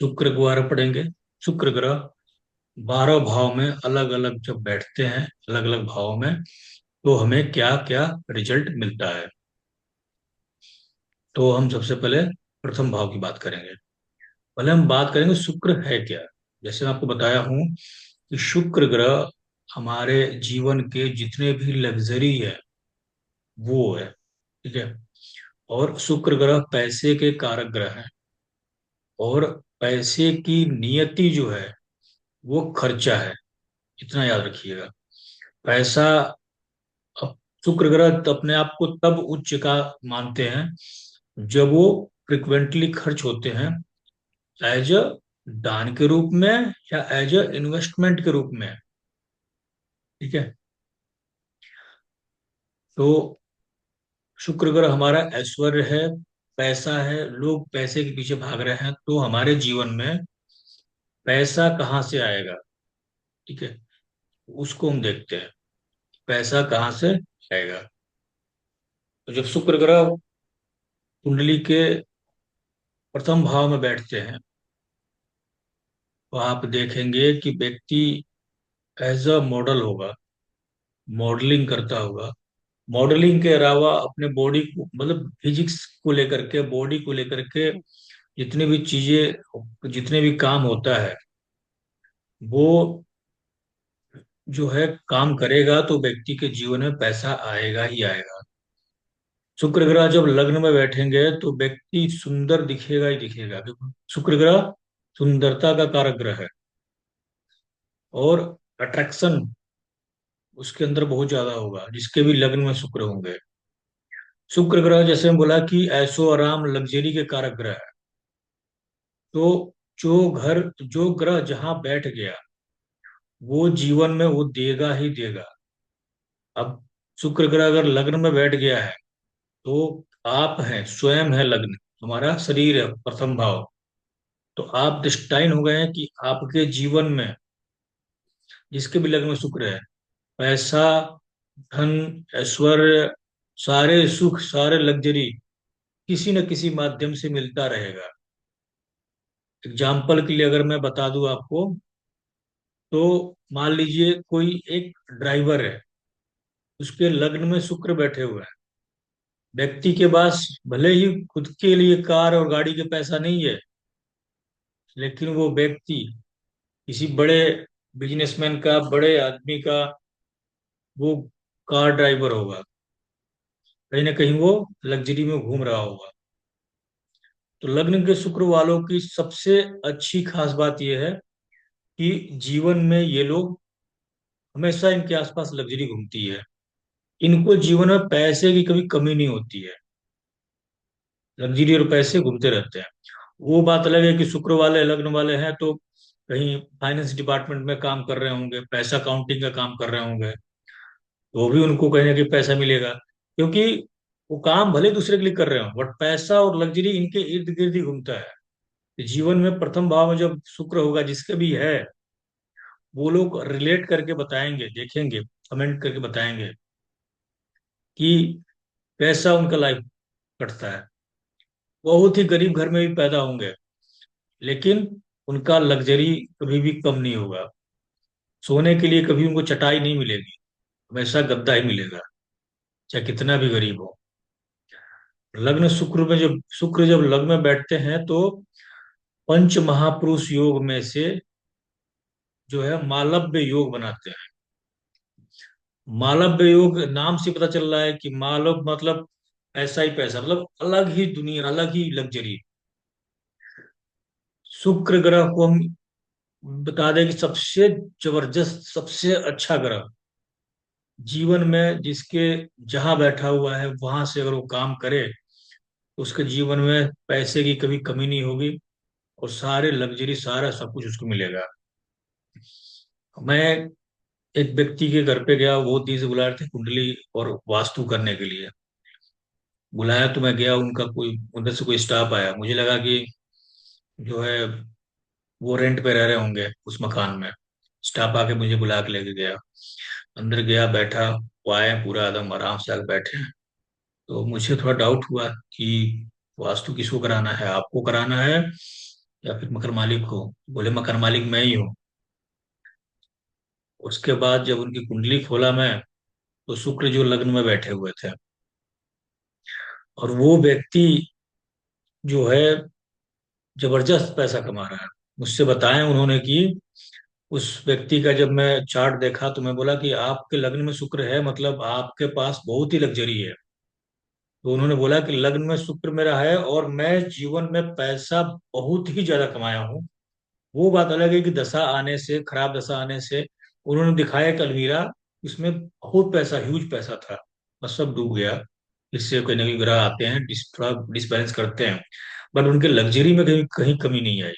शुक्र के बारे में पढ़ेंगे। शुक्र ग्रह 12 भाव में अलग अलग जब बैठते हैं, अलग अलग भाव में, तो हमें क्या क्या रिजल्ट मिलता है। तो हम सबसे पहले प्रथम भाव की बात करेंगे। पहले हम बात करेंगे शुक्र है क्या। जैसे मैं आपको बताया हूं कि शुक्र ग्रह हमारे जीवन के जितने भी लग्जरी है वो है। ठीक है। और शुक्र ग्रह पैसे के कारक ग्रह है। और पैसे की नियति जो है वो खर्चा है। इतना याद रखिएगा। पैसा, अब शुक्र ग्रह तो अपने आप को तब उच्च का मानते हैं जब वो फ्रिक्वेंटली खर्च होते हैं एज अ दान के रूप में या एज अ इन्वेस्टमेंट के रूप में। ठीक है। तो शुक्र ग्रह हमारा ऐश्वर्य है, पैसा है, लोग पैसे के पीछे भाग रहे हैं, तो हमारे जीवन में पैसा कहाँ से आएगा। ठीक है। उसको हम देखते हैं, पैसा कहाँ से आएगा। तो जब शुक्र ग्रह कुंडली के प्रथम भाव में बैठते हैं तो आप देखेंगे कि व्यक्ति एज अ मॉडल होगा, मॉडलिंग करता होगा। मॉडलिंग के अलावा अपने बॉडी को, मतलब फिजिक्स को लेकर के, बॉडी को लेकर के जितनी भी चीजें, जितने भी काम होता है वो जो है काम करेगा तो व्यक्ति के जीवन में पैसा आएगा ही आएगा। शुक्र ग्रह जब लग्न में बैठेंगे तो व्यक्ति सुंदर दिखेगा ही दिखेगा, क्योंकि शुक्र ग्रह सुंदरता का कारक ग्रह है। और अट्रैक्शन उसके अंदर बहुत ज्यादा होगा जिसके भी लग्न में शुक्र होंगे। शुक्र ग्रह जैसे हम बोला कि ऐशो आराम लग्जरी के कारक ग्रह है। तो जो ग्रह जहां बैठ गया वो जीवन में वो देगा ही देगा। अब शुक्र ग्रह अगर लग्न में बैठ गया है तो आप हैं, स्वयं है लग्न, हमारा शरीर है प्रथम भाव। तो आप डिस्टाइन हो गए हैं कि आपके जीवन में जिसके भी लग्न में शुक्र है, पैसा, धन, ऐश्वर्य, सारे सुख, सारे लग्जरी किसी न किसी माध्यम से मिलता रहेगा। एग्जाम्पल के लिए अगर मैं बता दूं आपको, तो मान लीजिए कोई एक ड्राइवर है, उसके लग्न में शुक्र बैठे हुए हैं। व्यक्ति के पास भले ही खुद के लिए कार और गाड़ी के पैसा नहीं है, लेकिन वो व्यक्ति किसी बड़े बिजनेसमैन का, बड़े आदमी का वो कार ड्राइवर होगा। कहीं ना कहीं वो लग्जरी में घूम रहा होगा। तो लग्न के शुक्र वालों की सबसे अच्छी खास बात यह है कि जीवन में ये लोग हमेशा, इनके आसपास लग्जरी घूमती है। इनको जीवन में पैसे की कभी कमी नहीं होती है। लग्जरी और पैसे घूमते रहते हैं। वो बात अलग है कि शुक्र वाले लग्न वाले हैं तो कहीं फाइनेंस डिपार्टमेंट में काम कर रहे होंगे, पैसा काउंटिंग का काम कर रहे होंगे, तो भी उनको कहीं ना कहीं पैसा मिलेगा, क्योंकि वो काम भले दूसरे के लिए कर रहे हो बट पैसा और लग्जरी इनके इर्द गिर्द ही घूमता है। तो जीवन में प्रथम भाव में जब शुक्र होगा जिसके भी है, वो लोग रिलेट करके बताएंगे, देखेंगे, कमेंट करके बताएंगे कि कैसा उनका लाइफ कटता है। बहुत ही गरीब घर में भी पैदा होंगे, लेकिन उनका लग्जरी कभी भी कम नहीं होगा। सोने के लिए कभी उनको चटाई नहीं मिलेगी, हमेशा गद्दा ही मिलेगा, चाहे कितना भी गरीब हो। लग्न शुक्र में जब शुक्र जब लग्न में बैठते हैं तो पंच महापुरुष योग में से जो है मालव्य योग बनाते हैं। मालव्य योग नाम से पता चल रहा है कि मालव मतलब ऐसा ही पैसा, मतलब अलग ही दुनिया, अलग ही लग्जरी। शुक्र ग्रह को हम बता दें कि सबसे जबरदस्त, सबसे अच्छा ग्रह। जीवन में जिसके जहां बैठा हुआ है वहां से अगर वो काम करे तो उसके जीवन में पैसे की कभी कमी नहीं होगी और सारे लग्जरी, सारा सब कुछ उसको मिलेगा। मैं एक व्यक्ति के घर पे गया, वो दिन से बुला रहे थे कुंडली और वास्तु करने के लिए। बुलाया तो मैं गया, उनका कोई उधर से कोई स्टाफ आया, मुझे लगा कि जो है वो रेंट पे रह रहे होंगे उस मकान में। स्टाफ आके मुझे बुला के लेके गया, अंदर गया, बैठा। वो आए पूरा एकदम आराम से आके बैठे। तो मुझे थोड़ा डाउट हुआ कि वास्तु किसको कराना है, आपको कराना है या फिर मकान मालिक हो? बोले मकान मालिक मैं ही हूँ। उसके बाद जब उनकी कुंडली खोला मैं, तो शुक्र जो लग्न में बैठे हुए थे, और वो व्यक्ति जो है जबरदस्त पैसा कमा रहा है। मुझसे बताएं उन्होंने कि उस व्यक्ति का जब मैं चार्ट देखा तो मैं बोला कि आपके लग्न में शुक्र है, मतलब आपके पास बहुत ही लग्जरी है। तो उन्होंने बोला कि लग्न में शुक्र मेरा है और मैं जीवन में पैसा बहुत ही ज्यादा कमाया हूँ। वो बात अलग है कि दशा आने से, खराब दशा आने से, उन्होंने दिखाया एक अलमीरा, उसमें बहुत पैसा, ह्यूज पैसा था, बस सब डूब गया। इससे कहीं ना कहीं ग्रह आते हैं, थोड़ा डिसबैलेंस करते हैं, बट उनके लग्जरी में कहीं कहीं कमी नहीं आई।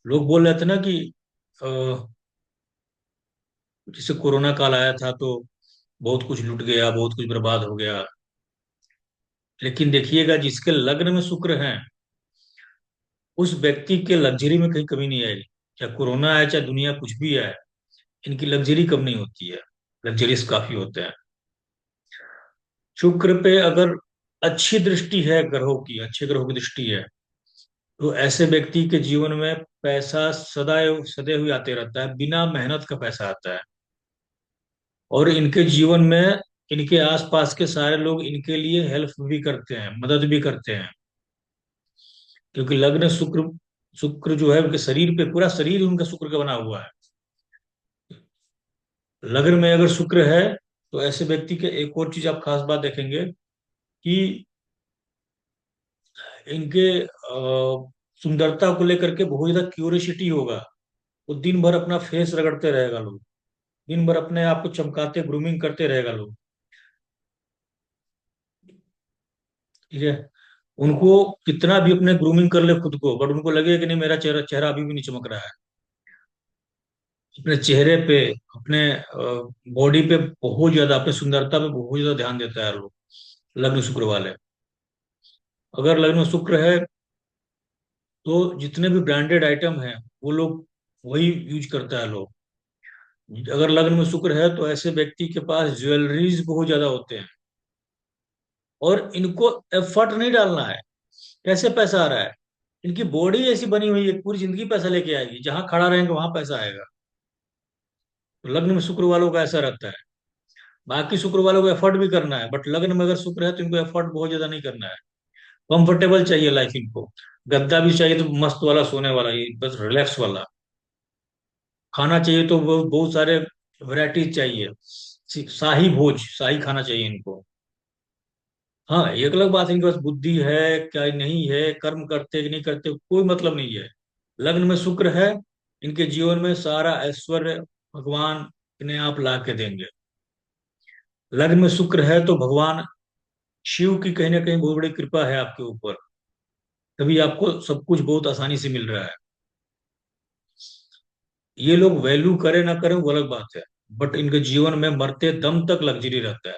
लोग बोल रहे थे ना कि अ, जैसे कोरोना काल आया था तो बहुत कुछ लुट गया, बहुत कुछ बर्बाद हो गया। लेकिन देखिएगा जिसके लग्न में शुक्र है, उस व्यक्ति के लग्जरी में कहीं कमी नहीं आएगी। चाहे कोरोना आए, चाहे दुनिया कुछ भी आए, इनकी लग्जरी कम नहीं होती है, लग्जरीज काफी होते हैं। शुक्र पे अगर अच्छी दृष्टि है ग्रहों की, अच्छे ग्रहों की दृष्टि है, तो ऐसे व्यक्ति के जीवन में पैसा सदैव सदैव ही आते रहता है, बिना मेहनत का पैसा आता है। और इनके जीवन में इनके आसपास के सारे लोग इनके लिए हेल्प भी करते हैं, मदद भी करते हैं। क्योंकि लग्न शुक्र, शुक्र जो है उनके शरीर पे, पूरा शरीर उनका शुक्र का बना हुआ है। लग्न में अगर शुक्र है, तो ऐसे व्यक्ति के एक और चीज आप खास बात देखेंगे कि इनके सुंदरता को लेकर के बहुत ज्यादा क्यूरियोसिटी होगा। वो दिन भर अपना फेस रगड़ते रहेगा लोग, दिन भर अपने आप को चमकाते, ग्रूमिंग करते रहेगा लोग। ठीक है। उनको कितना भी अपने ग्रूमिंग कर ले खुद को, बट उनको लगे कि नहीं, मेरा चेहरा चेहरा अभी भी नहीं चमक रहा है। अपने चेहरे पे, अपने बॉडी पे बहुत ज्यादा, अपने सुंदरता पे बहुत ज्यादा ध्यान देता है लोग, लग्न शुक्र वाले। अगर लग्न में शुक्र है, तो जितने भी ब्रांडेड आइटम हैं वो लोग वही यूज करता है लोग। अगर लग्न में शुक्र है, तो ऐसे व्यक्ति के पास ज्वेलरीज बहुत ज्यादा होते हैं। और इनको एफर्ट नहीं डालना है। कैसे पैसा आ रहा है? इनकी बॉडी ऐसी बनी हुई है, पूरी जिंदगी पैसा लेके आएगी, जहां खड़ा रहेंगे वहां पैसा आएगा। तो लग्न में शुक्र वालों का ऐसा रहता है। बाकी शुक्र वालों को एफर्ट भी करना है, बट लग्न में अगर शुक्र है तो इनको एफर्ट बहुत ज्यादा नहीं करना है। कंफर्टेबल चाहिए लाइफ इनको। गद्दा भी चाहिए तो मस्त वाला, सोने वाला ही, बस रिलैक्स वाला। खाना चाहिए तो वो बहुत सारे वैरायटीज चाहिए। शाही भोज, शाही खाना चाहिए इनको। हाँ, एक अलग बात है इनके पास बुद्धि है क्या नहीं है, कर्म करते कि नहीं करते, कोई मतलब नहीं है। लग्न में शुक्र है, इनके जीवन में सारा ऐश्वर्य भगवान इन्हें आप ला के देंगे। लग्न में शुक्र है तो भगवान शिव की कहीं ना कहीं बहुत बड़ी कृपा है आपके ऊपर, तभी आपको सब कुछ बहुत आसानी से मिल रहा है। ये लोग वैल्यू करें ना करें वो अलग बात है, बट इनके जीवन में मरते दम तक लग्जरी रहता है।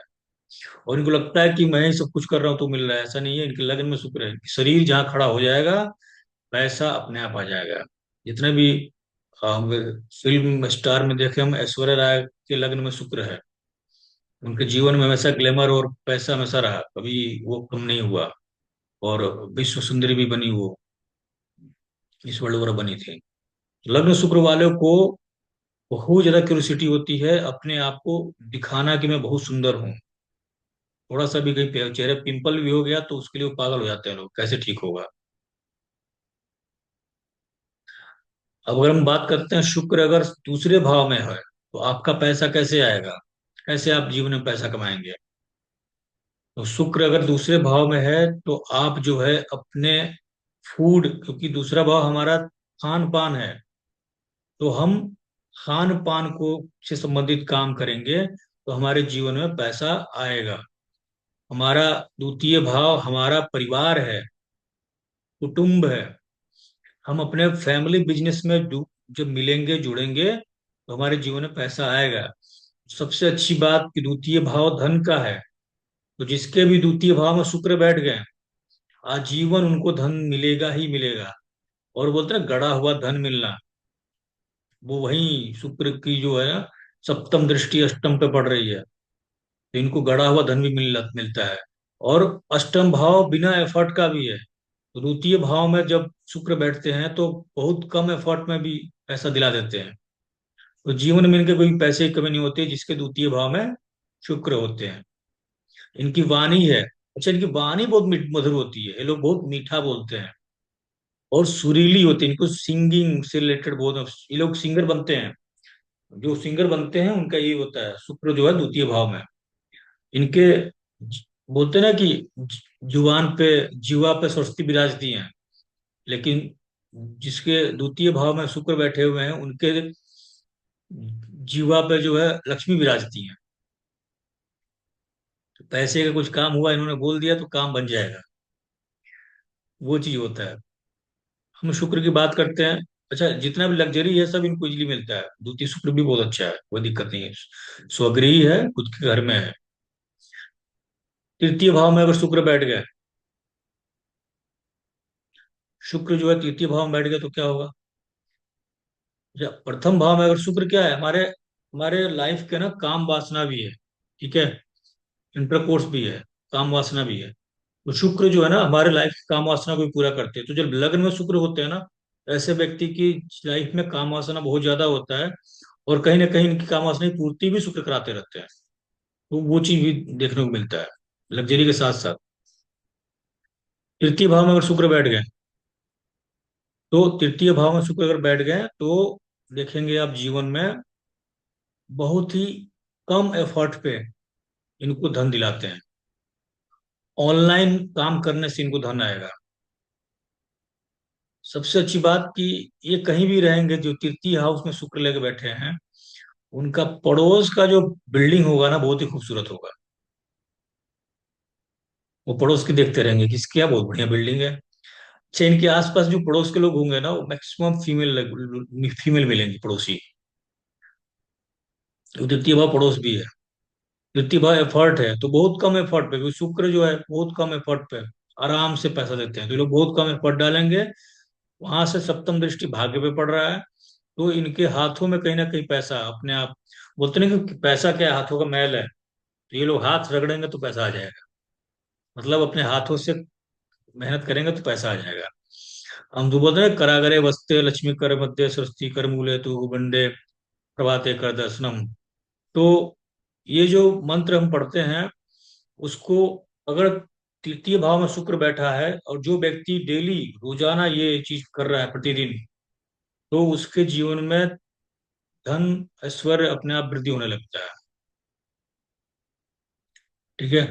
और इनको लगता है कि मैं ही सब कुछ कर रहा हूँ तो मिल रहा है, ऐसा नहीं है। इनके लगन में शुक्र है, शरीर जहाँ खड़ा हो जाएगा, पैसा अपने आप आ जाएगा। जितने भी हम फिल्म स्टार में देखे हम, ऐश्वर्या राय के लग्न में शुक्र है। उनके जीवन में हमेशा ग्लैमर और पैसा हमेशा रहा, कभी वो कम नहीं हुआ। और विश्व सुंदरी भी बनी वो, इस वर्ल्ड वगैरह बनी थी। लग्न शुक्र वालों को बहुत ज्यादा क्यूरियोसिटी होती है अपने आप को दिखाना कि मैं बहुत सुंदर हूँ। थोड़ा सा भी कहीं चेहरे पिंपल भी हो गया तो उसके लिए वो पागल हो जाते हैं लोग, कैसे ठीक होगा। अब अगर हम बात करते हैं, शुक्र अगर दूसरे भाव में है, तो आपका पैसा कैसे आएगा, कैसे आप जीवन में पैसा कमाएंगे? तो शुक्र अगर दूसरे भाव में है, तो आप जो है अपने फूड, क्योंकि दूसरा भाव हमारा खान पान है, तो हम खान पान को से संबंधित काम करेंगे तो हमारे जीवन में पैसा आएगा। हमारा द्वितीय भाव हमारा परिवार है, कुटुंब है। हम अपने फैमिली बिजनेस में जब मिलेंगे, जुड़ेंगे, तो हमारे जीवन में पैसा आएगा। सबसे अच्छी बात कि द्वितीय भाव धन का है, तो जिसके भी द्वितीय भाव में शुक्र बैठ गए, आजीवन उनको धन मिलेगा ही मिलेगा। और बोलते हैं गड़ा हुआ धन मिलना, वो वही शुक्र की जो है ना, सप्तम दृष्टि अष्टम पे पड़ रही है, तो इनको गड़ा हुआ धन भी मिलता है। और अष्टम भाव बिना एफर्ट का भी है। तो द्वितीय भाव में जब शुक्र बैठते हैं तो बहुत कम एफर्ट में भी पैसा दिला देते हैं। तो जीवन में इनके कोई पैसे की कमी नहीं होती जिसके द्वितीय भाव में शुक्र होते हैं। इनकी वाणी है, अच्छा इनकी वाणी बहुत मधुर होती है, ये लोग बहुत मीठा बोलते हैं और सुरीली होती है। इनको सिंगिंग से रिलेटेड बहुत, ये लोग सिंगर बनते हैं। जो सिंगर बनते हैं उनका यही होता है, शुक्र जो है द्वितीय भाव में। इनके बोलते हैं ना कि जुबान पे, जीवा पे सरस्वती विराजती हैं, लेकिन जिसके द्वितीय भाव में शुक्र बैठे हुए हैं उनके जीवा पे जो है लक्ष्मी विराजती हैं। तो पैसे का कुछ काम हुआ, इन्होंने बोल दिया तो काम बन जाएगा, वो चीज होता है। हम शुक्र की बात करते हैं। अच्छा, जितना भी लग्जरी है सब इनको इजली मिलता है। द्वितीय शुक्र भी बहुत अच्छा है, कोई दिक्कत नहीं है। स्वगृही है, खुद के घर में है। तृतीय भाव में अगर शुक्र बैठ गए, शुक्र जो है तृतीय भाव में बैठ गया तो क्या होगा? अच्छा, प्रथम भाव में अगर शुक्र, क्या है, हमारे हमारे लाइफ के ना काम वासना भी है, ठीक है, इंटरकोर्स भी है, काम वासना भी है। तो शुक्र जो है ना हमारे लाइफ की काम वासना को भी पूरा करते हैं। तो जब लग्न में शुक्र होते हैं ना, ऐसे व्यक्ति की लाइफ में काम वासना बहुत ज्यादा होता है, और कहीं ना कहीं इनकी काम वासना की पूर्ति भी शुक्र कराते रहते हैं। तो वो चीज भी देखने को मिलता है लग्जरी के साथ साथ। तृतीय भाव में अगर शुक्र बैठ गए, तो तृतीय भाव में शुक्र अगर बैठ गए तो देखेंगे आप जीवन में बहुत ही कम एफर्ट पे इनको धन दिलाते हैं। ऑनलाइन काम करने से इनको धन आएगा। सबसे अच्छी बात कि ये कहीं भी रहेंगे, जो तृतीय हाउस में शुक्र लेके बैठे हैं, उनका पड़ोस का जो बिल्डिंग होगा ना बहुत ही खूबसूरत होगा। वो पड़ोस की देखते रहेंगे कि इसकी क्या बहुत बढ़िया बिल्डिंग है। अच्छा, इनके आसपास जो पड़ोस के लोग होंगे ना वो मैक्सिमम फीमेल मिलेंगी पड़ोसी। तो द्वितीय भाव पड़ोस भी है। द्वितीय भाव एफर्ट है, तो बहुत कम एफर्ट पे, क्योंकि शुक्र जो है बहुत कम एफर्ट पे आराम से पैसा देते हैं। तो ये लोग बहुत कम एफर्ट डालेंगे, वहां से सप्तम दृष्टि भाग्य पे पड़ रहा है, तो इनके हाथों में कहीं ना कहीं पैसा अपने आप, बोलते नहीं कि पैसा क्या है, हाथों का मैल है। तो ये लोग हाथ रगड़ेंगे तो पैसा आ जाएगा, मतलब अपने हाथों से मेहनत करेंगे तो पैसा आ जाएगा। हम तो बोलते हैं करागरे वस्ते लक्ष्मी कर मध्य सरस्वती कर मूले तू बंडे प्रभाते कर दर्शनम। तो ये जो मंत्र हम पढ़ते हैं उसको, अगर तृतीय भाव में शुक्र बैठा है और जो व्यक्ति डेली रोजाना ये चीज कर रहा है प्रतिदिन, तो उसके जीवन में धन ऐश्वर्य अपने आप वृद्धि होने लगता है। ठीक है,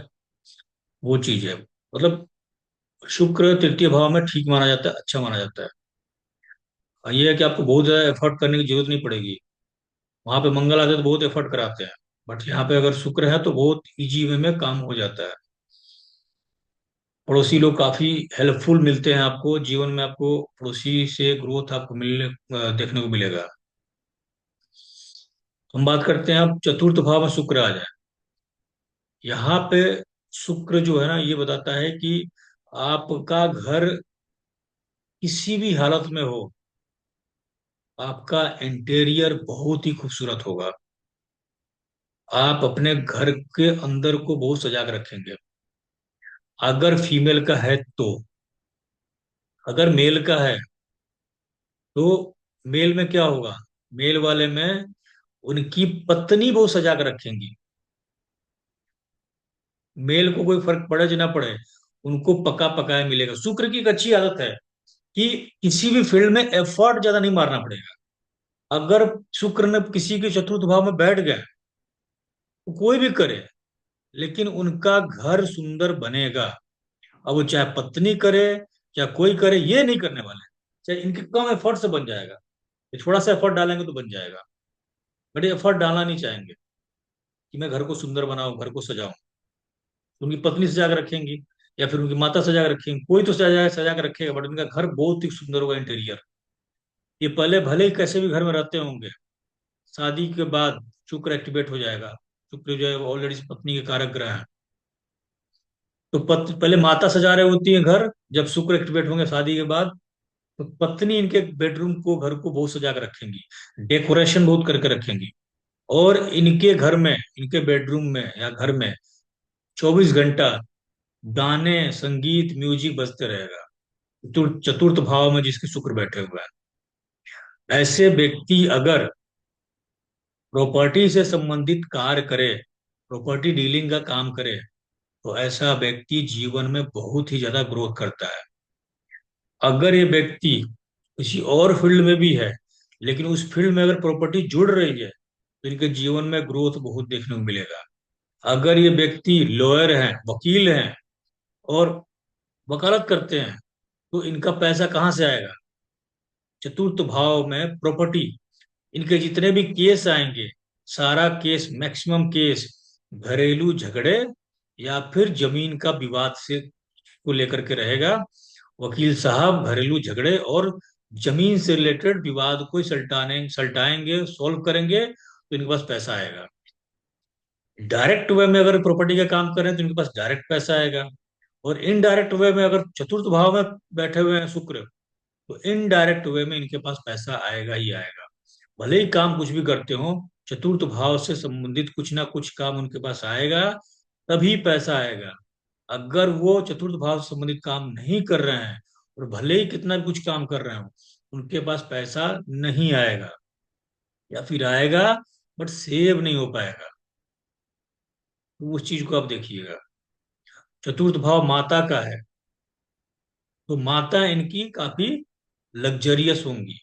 वो चीज है, मतलब शुक्र तृतीय भाव में ठीक माना जाता है, अच्छा माना जाता है। और ये है कि आपको बहुत ज्यादा एफर्ट करने की जरूरत नहीं पड़ेगी। वहां पे मंगल आते तो बहुत एफर्ट कराते हैं, बट यहाँ पे अगर शुक्र है तो बहुत इजी वे में काम हो जाता है। पड़ोसी लोग काफी हेल्पफुल मिलते हैं आपको जीवन में, आपको पड़ोसी से ग्रोथ आपको मिलने देखने को मिलेगा। हम बात करते हैं अब चतुर्थ भाव में शुक्र आ जाए। यहाँ पे शुक्र जो है ना ये बताता है कि आपका घर किसी भी हालत में हो, आपका इंटीरियर बहुत ही खूबसूरत होगा। आप अपने घर के अंदर को बहुत सजा के रखेंगे, अगर फीमेल का है तो। अगर मेल का है तो मेल में क्या होगा, मेल वाले में उनकी पत्नी बहुत सजा कर रखेंगी। मेल को कोई फर्क पड़े या ना पड़े, उनको पका पकाया मिलेगा। शुक्र की एक अच्छी आदत है कि किसी भी फील्ड में एफर्ट ज्यादा नहीं मारना पड़ेगा। अगर शुक्र ने किसी के चतुर्थ भाव में बैठ गए तो कोई भी करे, लेकिन उनका घर सुंदर बनेगा। अब वो चाहे पत्नी करे या कोई करे, ये नहीं करने वाले। चाहे इनके कम एफर्ट से बन जाएगा, ये थोड़ा सा एफर्ट डालेंगे तो बन जाएगा, बट ये एफर्ट डालना नहीं चाहेंगे कि मैं घर को सुंदर बनाऊं, घर को सजाऊं। तो उनकी पत्नी सजा कर रखेंगी या फिर उनकी माता सजा कर रखेंगी, कोई तो सजा सजा कर रखेगा, बट उनका घर बहुत ही सुंदर होगा इंटीरियर। ये पहले भले ही कैसे भी घर में रहते होंगे, शादी के बाद शुक्र एक्टिवेट हो जाएगा। शुक्र जो है ऑलरेडी पत्नी के कारक ग्रह है। तो पहले माता सजा रहे होती है घर, जब शुक्र एक्टिवेट होंगे शादी के बाद, तो पत्नी इनके बेडरूम को, घर को बहुत सजा कर रखेंगी, डेकोरेशन बहुत करके रखेंगी। और इनके घर में, इनके बेडरूम में या घर में 24 घंटा गाने, संगीत, म्यूजिक बजते रहेगा। चतुर्थ भाव में जिसके शुक्र बैठे हुए हैं, ऐसे व्यक्ति अगर प्रॉपर्टी से संबंधित कार्य करे, प्रॉपर्टी डीलिंग का काम करे, तो ऐसा व्यक्ति जीवन में बहुत ही ज्यादा ग्रोथ करता है। अगर ये व्यक्ति किसी और फील्ड में भी है, लेकिन उस फील्ड में अगर प्रॉपर्टी जुड़ रही है, तो इनके जीवन में ग्रोथ बहुत देखने को मिलेगा। अगर ये व्यक्ति लॉयर हैं, वकील हैं, और वकालत करते हैं, तो इनका पैसा कहाँ से आएगा? चतुर्थ भाव में प्रॉपर्टी, इनके जितने भी केस आएंगे, सारा केस, मैक्सिमम केस घरेलू झगड़े या फिर जमीन का विवाद से को लेकर के रहेगा। वकील साहब घरेलू झगड़े और जमीन से रिलेटेड विवाद को सलटाएंगे, सॉल्व करेंगे, तो इनके पास पैसा आएगा। डायरेक्ट वे में अगर प्रॉपर्टी का काम करें तो इनके पास डायरेक्ट पैसा आएगा। और इनडायरेक्ट वे में अगर चतुर्थ भाव में बैठे हुए हैं शुक्र, तो इनडायरेक्ट वे में इनके पास पैसा आएगा ही आएगा। भले ही काम कुछ भी करते हो, चतुर्थ भाव से संबंधित कुछ ना कुछ काम उनके पास आएगा, तभी पैसा आएगा। अगर वो चतुर्थ भाव से संबंधित काम नहीं कर रहे हैं, और भले ही कितना भी कुछ काम कर रहे हो, उनके पास पैसा नहीं आएगा, या फिर आएगा बट सेव नहीं हो पाएगा। तो उस चीज को आप देखिएगा। चतुर्थ भाव माता का है, तो माता इनकी काफी लग्जरियस होंगी।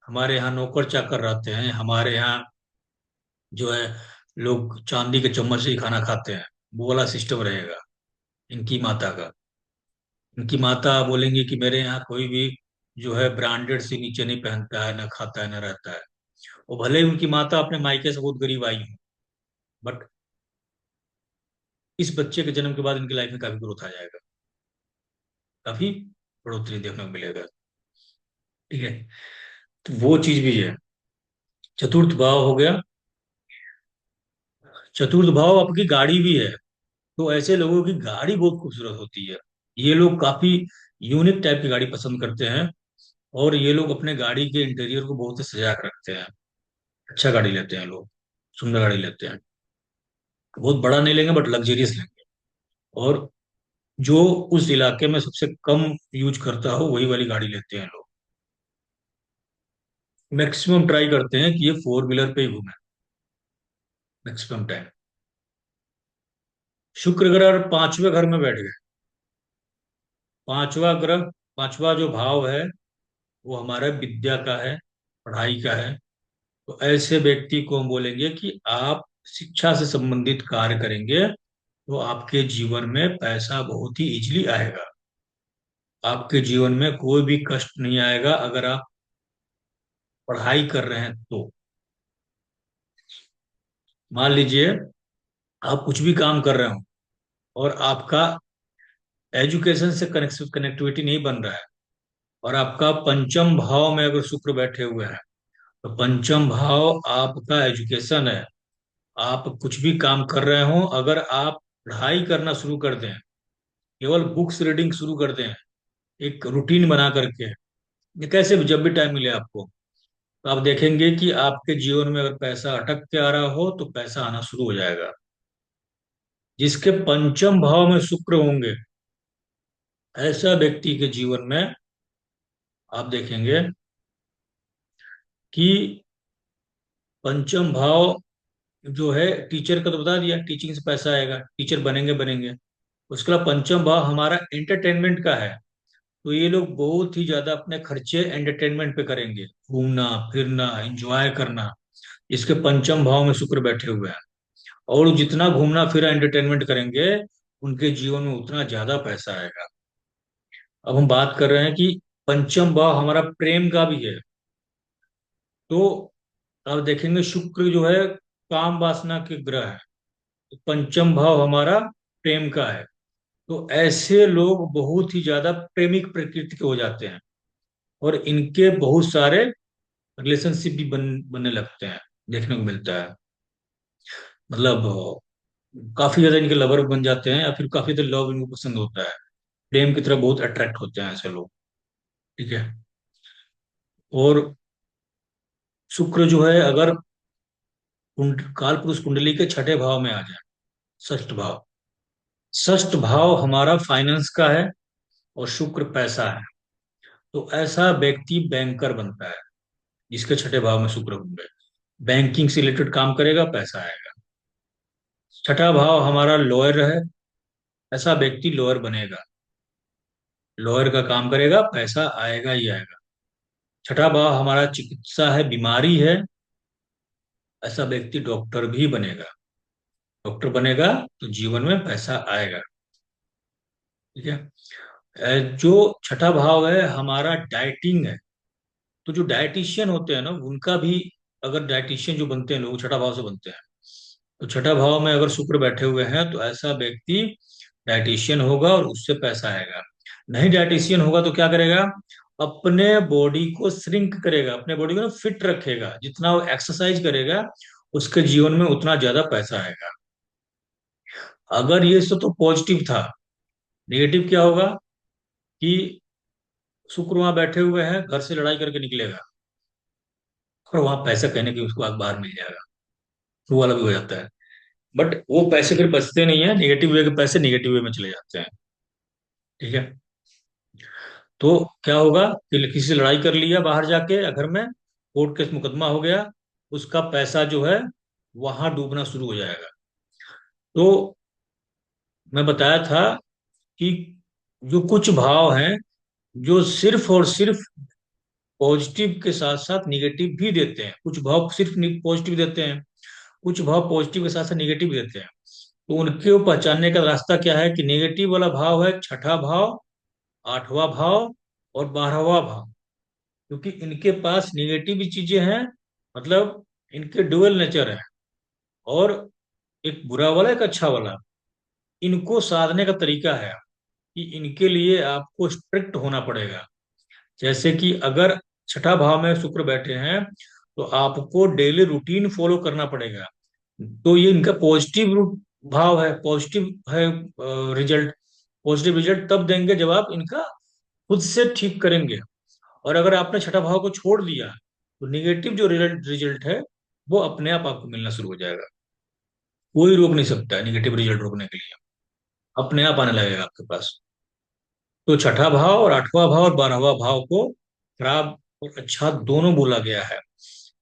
हमारे यहाँ नौकर चाकर रहते हैं, हमारे यहाँ जो है लोग चांदी के चम्मच से ही खाना खाते हैं, वो वाला सिस्टम रहेगा इनकी माता का। इनकी माता बोलेंगी कि मेरे यहाँ कोई भी जो है ब्रांडेड से नीचे नहीं पहनता है, ना खाता है, ना रहता है। और भले ही उनकी माता अपने मायके से बहुत गरीब आई हो, बट इस बच्चे के जन्म के बाद इनकी लाइफ में काफी ग्रोथ आ जाएगा, काफी बढ़ोतरी देखने को मिलेगा। ठीक है, तो वो चीज भी है। चतुर्थ भाव हो गया। चतुर्थ भाव आपकी गाड़ी भी है, तो ऐसे लोगों की गाड़ी बहुत खूबसूरत होती है। ये लोग काफी यूनिक टाइप की गाड़ी पसंद करते हैं, और ये लोग अपने गाड़ी के इंटीरियर को बहुत ही सजा कर रखते हैं। अच्छा गाड़ी लेते हैं लोग, सुंदर गाड़ी लेते हैं। बहुत बड़ा नहीं लेंगे बट लग्जरियस लेंगे। और जो उस इलाके में सबसे कम यूज करता हो वही वाली गाड़ी लेते हैं लोग। मैक्सिमम ट्राई करते हैं कि ये फोर व्हीलर पे ही घूमे मैक्सिमम टाइम। शुक्र ग्रह पांचवें घर में बैठ गए। पांचवा ग्रह, पांचवा जो भाव है, वो हमारा विद्या का है, पढ़ाई का है। तो ऐसे व्यक्ति को हम बोलेंगे कि आप शिक्षा से संबंधित कार्य करेंगे, तो आपके जीवन में पैसा बहुत ही इजीली आएगा। आपके जीवन में कोई भी कष्ट नहीं आएगा अगर आप पढ़ाई कर रहे हैं तो। मान लीजिए आप कुछ भी काम कर रहे हो, और आपका एजुकेशन से कनेक्टिविटी नहीं बन रहा है, और आपका पंचम भाव में अगर शुक्र बैठे हुए हैं, तो पंचम भाव आपका एजुकेशन है। आप कुछ भी काम कर रहे हो, अगर आप पढ़ाई करना शुरू कर दें, केवल बुक्स रीडिंग शुरू कर दें, एक रूटीन बना करके, ये कैसे भी जब भी टाइम मिले आपको, तो आप देखेंगे कि आपके जीवन में अगर पैसा अटक के आ रहा हो, तो पैसा आना शुरू हो जाएगा। जिसके पंचम भाव में शुक्र होंगे, ऐसा व्यक्ति के जीवन में आप देखेंगे कि पंचम भाव जो है, टीचर का तो बता दिया, टीचिंग से पैसा आएगा, टीचर बनेंगे बनेंगे। उसके बाद पंचम भाव हमारा एंटरटेनमेंट का है, तो ये लोग बहुत ही ज्यादा अपने खर्चे एंटरटेनमेंट पे करेंगे, घूमना फिरना, एंजॉय करना। इसके पंचम भाव में शुक्र बैठे हुए हैं, और जितना घूमना फिरा एंटरटेनमेंट करेंगे, उनके जीवन में उतना ज्यादा पैसा आएगा। अब हम बात कर रहे हैं कि पंचम भाव हमारा प्रेम का भी है, तो अब देखेंगे शुक्र जो है काम वासना के ग्रह है, तो पंचम भाव हमारा प्रेम का है। तो ऐसे लोग बहुत ही ज्यादा प्रेमिक प्रकृति के हो जाते हैं, और इनके बहुत सारे रिलेशनशिप भी बनने लगते हैं, देखने को मिलता है। मतलब काफी ज्यादा इनके लवर बन जाते हैं, या फिर काफी ज्यादा लव इनको पसंद होता है, प्रेम की तरफ बहुत अट्रैक्ट होते हैं ऐसे लोग। ठीक है। और शुक्र जो है अगर काल पुरुष कुंडली के छठे भाव में आ जाए, षष्ठ भाव, षष्ठ भाव हमारा फाइनेंस का है, और शुक्र पैसा है, तो ऐसा व्यक्ति बैंकर बनता है जिसके छठे भाव में शुक्र होंगे। बैंकिंग से रिलेटेड काम करेगा, पैसा आएगा। छठा भाव हमारा लॉयर है, ऐसा व्यक्ति लॉयर बनेगा, लॉयर का काम करेगा, पैसा आएगा ही आएगा। छठा भाव हमारा चिकित्सा है, बीमारी है, ऐसा व्यक्ति डॉक्टर भी बनेगा। डॉक्टर बनेगा तो जीवन में पैसा आएगा। ठीक है। जो छठा भाव है हमारा डाइटिंग है, तो जो डाइटिशियन होते हैं ना उनका भी, अगर डाइटिशियन जो बनते हैं लोग छठा भाव से बनते हैं, तो छठा भाव में अगर शुक्र बैठे हुए हैं तो ऐसा व्यक्ति डाइटिशियन होगा और उससे पैसा आएगा। नहीं डाइटिशियन होगा तो क्या करेगा, अपने बॉडी को श्रिंक करेगा, अपने बॉडी को ना फिट रखेगा, जितना वो एक्सरसाइज करेगा उसके जीवन में उतना ज्यादा पैसा आएगा। अगर ये सब तो पॉजिटिव था, नेगेटिव क्या होगा कि शुक्र वहां बैठे हुए हैं, घर से लड़ाई करके निकलेगा और वहां पैसा कहने की उसको बाहर मिल जाएगा, तो वो वाला भी हो जाता है। बट वो पैसे फिर बचते नहीं है, नेगेटिव वे के पैसे नेगेटिव वे में चले जाते हैं। ठीक है। तो क्या होगा कि किसी से लड़ाई कर लिया बाहर जाके या घर में, कोर्ट केस मुकदमा हो गया, उसका पैसा जो है वहां डूबना शुरू हो जाएगा। तो मैं बताया था कि जो कुछ भाव हैं जो सिर्फ और सिर्फ पॉजिटिव के साथ साथ निगेटिव भी देते हैं, कुछ भाव सिर्फ पॉजिटिव देते हैं, कुछ भाव पॉजिटिव के साथ साथ निगेटिव देते हैं। तो उनके पहचानने का रास्ता क्या है कि नेगेटिव वाला भाव है छठा भाव, आठवां भाव और 12वां भाव, क्योंकि इनके पास निगेटिव भी चीजें हैं, मतलब इनके डुअल नेचर है, और एक बुरा वाला एक अच्छा वाला। इनको साधने का तरीका है कि इनके लिए आपको स्ट्रिक्ट होना पड़ेगा। जैसे कि अगर छठा भाव में शुक्र बैठे हैं तो आपको डेली रूटीन फॉलो करना पड़ेगा। तो ये इनका पॉजिटिव भाव है, पॉजिटिव है रिजल्ट। पॉजिटिव रिजल्ट तब देंगे जब आप इनका खुद से ठीक करेंगे। और अगर आपने छठा भाव को छोड़ दिया तो निगेटिव जो रिजल्ट रिजल्ट है वो अपने आप आपको मिलना शुरू हो जाएगा। कोई रोक नहीं सकता है निगेटिव रिजल्ट रोकने के लिए, अपने आप आने लगेगा आपके पास। तो छठा भाव और आठवां भाव और 12वां भाव को खराब और अच्छा दोनों बोला गया है।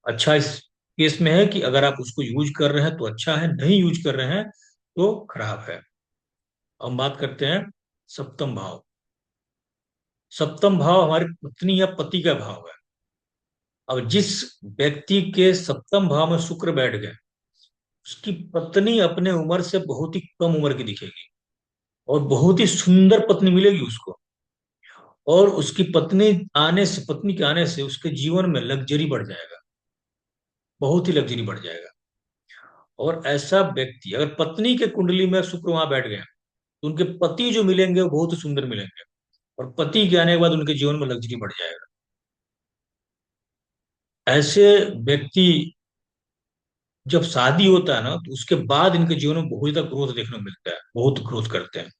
अच्छा इस केस में है कि अगर आप उसको यूज कर रहे हैं तो अच्छा है, नहीं यूज कर रहे हैं तो खराब है। अब हम बात करते हैं सप्तम भाव। सप्तम भाव हमारी पत्नी या पति का भाव है। अब जिस व्यक्ति के सप्तम भाव में शुक्र बैठ गए, उसकी पत्नी अपने उम्र से बहुत ही कम उम्र की दिखेगी और बहुत ही सुंदर पत्नी मिलेगी उसको। और उसकी पत्नी के आने से उसके जीवन में लग्जरी बढ़ जाएगा, बहुत ही लग्जरी बढ़ जाएगा। और ऐसा व्यक्ति अगर पत्नी के कुंडली में शुक्र वहां बैठ गए तो उनके पति जो मिलेंगे वो बहुत ही सुंदर मिलेंगे, और पति के आने के बाद उनके जीवन में लग्जरी बढ़ जाएगा। ऐसे व्यक्ति जब शादी होता है ना तो उसके बाद इनके जीवन में बहुत ज्यादा ग्रोथ देखने को मिलता है, बहुत ग्रोथ करते हैं।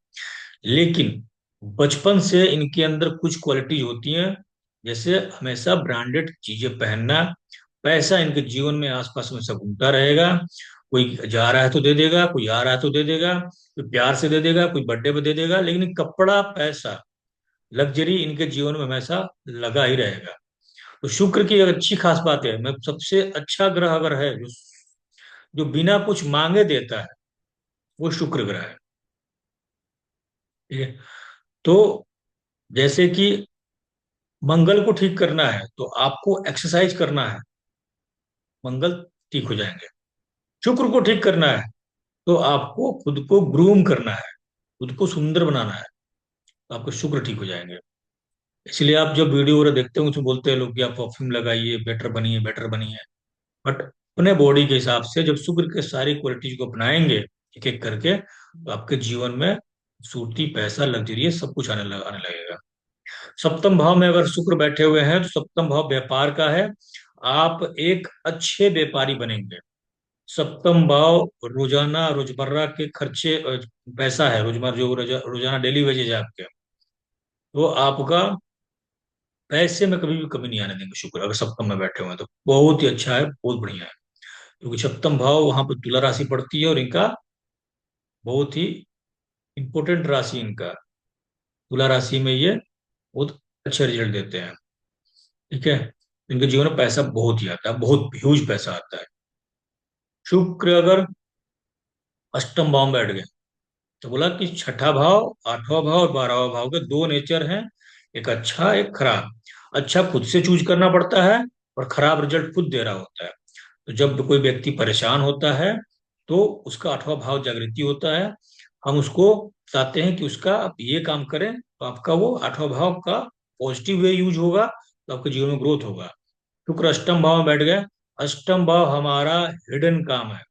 लेकिन बचपन से इनके अंदर कुछ क्वालिटीज होती हैं, जैसे हमेशा ब्रांडेड चीजें पहनना, पैसा इनके जीवन में आसपास में सब घूमता रहेगा। कोई जा रहा है तो दे देगा, कोई आ रहा है तो दे देगा, कोई प्यार से दे देगा, कोई बर्थडे पे दे देगा, लेकिन कपड़ा पैसा लग्जरी इनके जीवन में हमेशा लगा ही रहेगा। तो शुक्र की एक अच्छी खास बात है, मैं सबसे अच्छा ग्रह अगर है जो जो बिना कुछ मांगे देता है, वो शुक्र ग्रह है। ठीक है। तो जैसे कि मंगल को ठीक करना है तो आपको एक्सरसाइज करना है, मंगल ठीक हो जाएंगे। शुक्र को ठीक करना है तो आपको खुद को ग्रूम करना है, खुद को सुंदर बनाना है, तो आपके शुक्र ठीक हो जाएंगे। इसलिए आप जब वीडियो वगैरह देखते हो उसमें बोलते हैं लोग कि आप परफ्यूम लगाइए, बेटर बनिए। बट अपने बॉडी के हिसाब से जब शुक्र के सारी क्वालिटीज को अपनाएंगे एक एक करके, तो आपके जीवन में सूटी पैसा लग्जरी सब कुछ आने लगेगा। सप्तम भाव में अगर शुक्र बैठे हुए हैं तो सप्तम भाव व्यापार का है, आप एक अच्छे व्यापारी बनेंगे। सप्तम भाव रोजाना रोजमर्रा के खर्चे पैसा है, रोजमर्रा जो रोजाना डेली वेजेज है आपके, तो आपका पैसे में कभी भी कमी नहीं आने देंगे शुक्र अगर सप्तम में बैठे हुए हैं तो। बहुत ही अच्छा है, बहुत बढ़िया है। क्योंकि सप्तम भाव वहां पर तुला राशि पड़ती है और इनका बहुत ही इंपॉर्टेंट राशि इनका तुला राशि में ये बहुत अच्छे रिजल्ट देते हैं। ठीक है, इनके जीवन में पैसा बहुत ही आता है, बहुत ह्यूज पैसा आता है। शुक्र अगर अष्टम भाव में बैठ गए, तो बोला कि छठा भाव, आठवां भाव और 12वां भाव के दो नेचर हैं, एक अच्छा एक खराब। अच्छा खुद से चूज करना पड़ता है, और खराब रिजल्ट खुद दे रहा होता है। तो जब कोई व्यक्ति परेशान होता है, तो उसका आठवां भाव जागृति होता है। हम उसको बताते हैं कि उसका आप ये काम करें, तो आपका वो आठवां भाव का पॉजिटिव वे यूज होगा, तो आपके जीवन में ग्रोथ होगा। शुक्र अष्टम भाव में बैठ गए। अष्टम भाव हमारा हिडन काम है।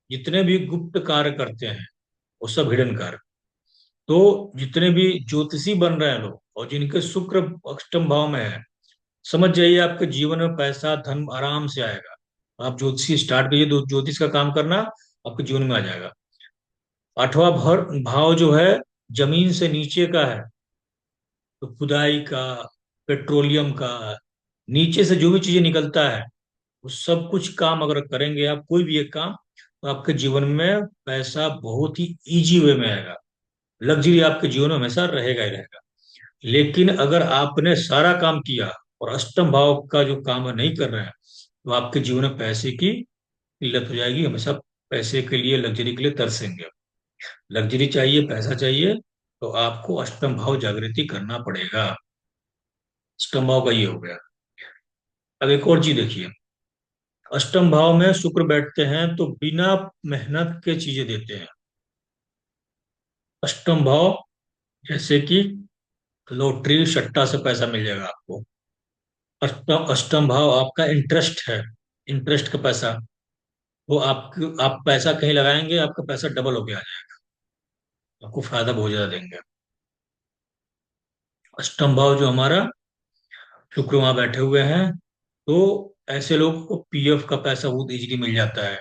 जितने भी गुप्त कार्य करते हैं, वो सब हिडन कार्य। तो जितने भी ज्योतिषी बन रहे हैं लोग, और जिनके शुक्र अष्टम भाव में है, समझ जाइए आपके जीवन में पैसा धन आराम से आएगा। आप ज्योतिषी स्टार्ट करिए, ज्योतिष का काम करना, आपके जीवन में आ जाएगा। आठवां भाव जो है, जमीन से नीचे का है। तो खुदाई का, पेट्रोलियम का, नीचे से जो भी चीजें निकलता है, वो सब कुछ काम अगर करेंगे आप, कोई भी एक काम, तो आपके जीवन में पैसा बहुत ही इजी वे में आएगा। लग्जरी आपके जीवन में हमेशा रहेगा ही रहेगा। लेकिन अगर आपने सारा काम किया, और अष्टम भाव का जो काम है नहीं कर रहे हैं, तो आपके जीवन में पैसे की किल्लत हो जाएगी। हमेशा पैसे के लिए, लग्जरी के लिए तरसेंगे। लग्जरी चाहिए, पैसा चाहिए, तो आपको अष्टम भाव जागृति करना पड़ेगा। अष्टम भाव का ये हो गया। अब एक और चीज देखिए, अष्टम भाव में शुक्र बैठते हैं तो बिना मेहनत के चीजें देते हैं। अष्टम भाव, जैसे कि लॉटरी सट्टा से पैसा मिल जाएगा आपको। अष्टम भाव आपका इंटरेस्ट है, इंटरेस्ट का पैसा, वो आप पैसा कहीं लगाएंगे, आपका पैसा डबल होके आ जाएगा, आपको फायदा बहुत ज्यादा देंगे। अष्टम भाव जो हमारा शुक्र वहां बैठे हुए हैं, तो ऐसे लोगों को पीएफ का पैसा बहुत इजीली मिल जाता है।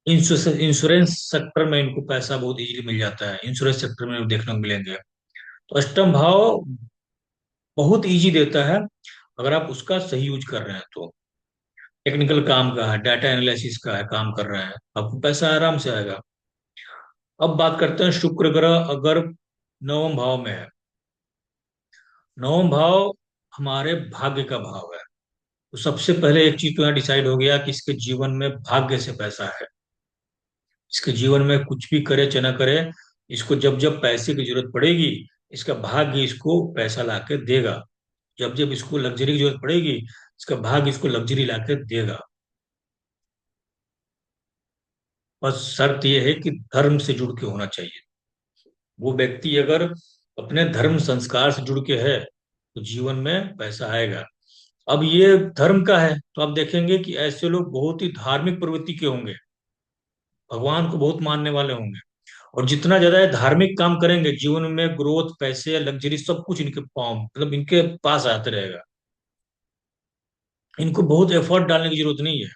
इंश्योरेंस सेक्टर में इनको पैसा बहुत इजीली मिल जाता है, इंश्योरेंस सेक्टर में देखने को मिलेंगे। तो अष्टम भाव बहुत इजी देता है, अगर आप उसका सही यूज कर रहे हैं तो। टेक्निकल काम का है, डाटा एनालिसिस का है, काम कर रहे हैं, आपको पैसा आराम से आएगा। अब बात करते हैं शुक्र ग्रह अगर नवम भाव में है। नवम भाव हमारे भाग्य का भाव है। तो सबसे पहले एक चीज तो यहाँ डिसाइड हो गया कि इसके जीवन में भाग्य से पैसा है। इसके जीवन में कुछ भी करे चाहे ना करे, इसको जब जब पैसे की जरूरत पड़ेगी, इसका भाग्य इसको पैसा ला के देगा। जब जब इसको लग्जरी की जरूरत पड़ेगी, इसका भाग्य इसको लग्जरी ला के देगा। बस शर्त यह है कि धर्म से जुड़ के होना चाहिए। वो व्यक्ति अगर अपने धर्म संस्कार से जुड़ के है, तो जीवन में पैसा आएगा। अब ये धर्म का है, तो आप देखेंगे कि ऐसे लोग बहुत ही धार्मिक प्रवृत्ति के होंगे, भगवान को बहुत मानने वाले होंगे। और जितना ज्यादा ये धार्मिक काम करेंगे, जीवन में ग्रोथ, पैसे, लग्जरी सब कुछ इनके पाँव मतलब इनके पास आते रहेगा। इनको बहुत एफर्ट डालने की जरूरत नहीं है,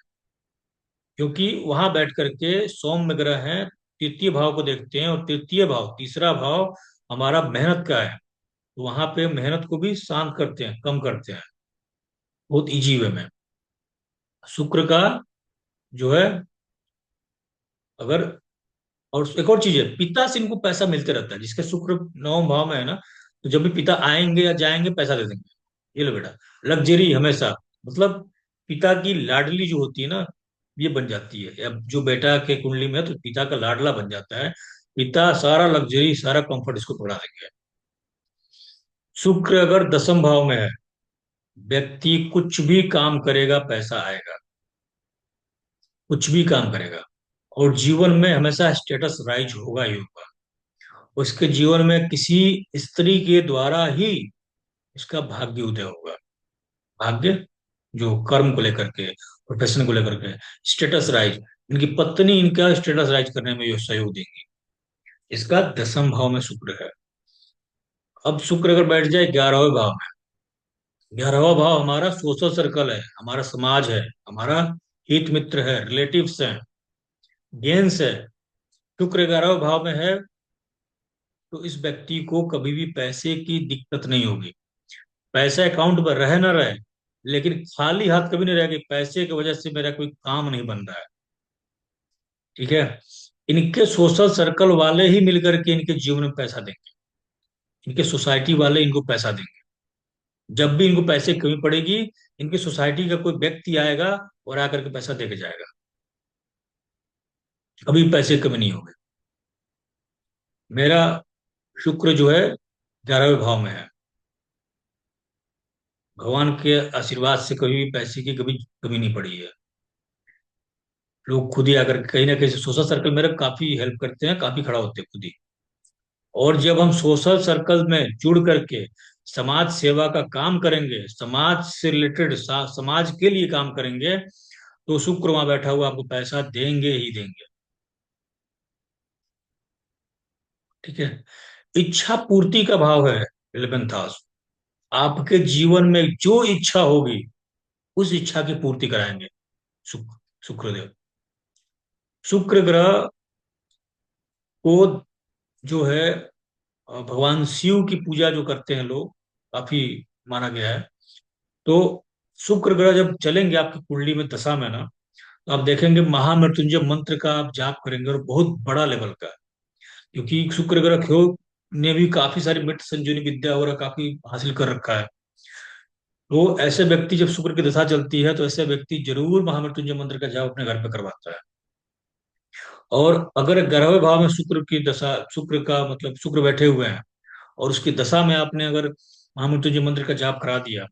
क्योंकि वहां बैठ करके सौम्य ग्रह हैं, तृतीय भाव को देखते हैं, और तृतीय भाव, तीसरा भाव हमारा मेहनत का है। तो वहां पे मेहनत को भी शांत करते हैं, कम करते हैं, बहुत इजी वे में। शुक्र का जो है, अगर, और एक और चीज है, पिता से इनको पैसा मिलते रहता है। जिसके शुक्र नवम भाव में है ना, तो जब भी पिता आएंगे या जाएंगे, पैसा दे देंगे, ये लो बेटा। लग्जरी हमेशा, मतलब पिता की लाडली जो होती है ना, ये बन जाती है। अब जो बेटा के कुंडली में है, तो पिता का लाडला बन जाता है। पिता सारा लग्जरी, सारा कंफर्ट इसको पड़ा देंगे। शुक्र अगर दसम भाव में है, व्यक्ति कुछ भी काम करेगा, पैसा आएगा। कुछ भी काम करेगा, और जीवन में हमेशा स्टेटस राइज होगा ही होगा। उसके जीवन में किसी स्त्री के द्वारा ही इसका भाग्य उदय होगा। भाग्य, जो कर्म को लेकर के, प्रोफेशन को लेकर के, स्टेटस राइज, इनकी पत्नी इनका स्टेटस राइज करने में ये सहयोग देंगी। इसका दसम भाव में शुक्र है। अब शुक्र अगर बैठ जाए 11वें भाव में, 11वां भाव हमारा सोशल सर्कल है, हमारा समाज है, हमारा हित मित्र है, रिलेटिव्स हैं, गेंस है। शुक्र 11वें भाव में है, तो इस व्यक्ति को कभी भी पैसे की दिक्कत नहीं होगी। पैसा अकाउंट पर रहे ना रहे, लेकिन खाली हाथ कभी नहीं रहेगा कि पैसे की वजह से मेरा कोई काम नहीं बन रहा है। ठीक है, इनके सोशल सर्कल वाले ही मिलकर के इनके जीवन में पैसा देंगे। इनके सोसाइटी वाले इनको पैसा देंगे। जब भी इनको पैसे की कमी पड़ेगी, इनकी सोसाइटी का कोई व्यक्ति आएगा और आकर के पैसा दे के जाएगा। कभी पैसे की कमी नहीं होगी। मेरा शुक्र जो है 11वें भाव में है। भगवान के आशीर्वाद से कभी भी पैसे की कभी कमी नहीं पड़ी है। लोग खुद ही आकर कहीं ना कहीं सोशल सर्कल मेरा काफी हेल्प करते हैं, काफी खड़ा होते हैं खुद ही। और जब हम सोशल सर्कल में जुड़ करके समाज सेवा का काम करेंगे, समाज से रिलेटेड समाज के लिए काम करेंगे, तो शुक्र वहां बैठा हुआ आपको पैसा देंगे ही देंगे। ठीक है। इच्छा पूर्ति का भाव है 11th हाउस। आपके जीवन में जो इच्छा होगी उस इच्छा की पूर्ति कराएंगे शुक्र, शुक्रदेव। शुक्र ग्रह को जो है भगवान शिव की पूजा जो करते हैं लोग, काफी माना गया है। तो शुक्र ग्रह जब चलेंगे आपकी कुंडली में दशा में ना, तो आप देखेंगे महामृत्युंजय मंत्र का आप जाप करेंगे और बहुत बड़ा लेवल का। क्योंकि शुक्र ग्रह क्यों ने भी काफी सारी मृत संजीवनी विद्या वगैरह काफी हासिल कर रखा है। तो ऐसे व्यक्ति जब शुक्र की दशा चलती है तो ऐसे व्यक्ति जरूर महामृत्युंजय मंत्र का जाप अपने घर पे करवाता है। और अगर 11वें भाव में शुक्र की दशा, शुक्र का मतलब शुक्र बैठे हुए हैं और उसकी दशा में आपने अगर महामृत्युंजय मंत्र का जाप करा दिया,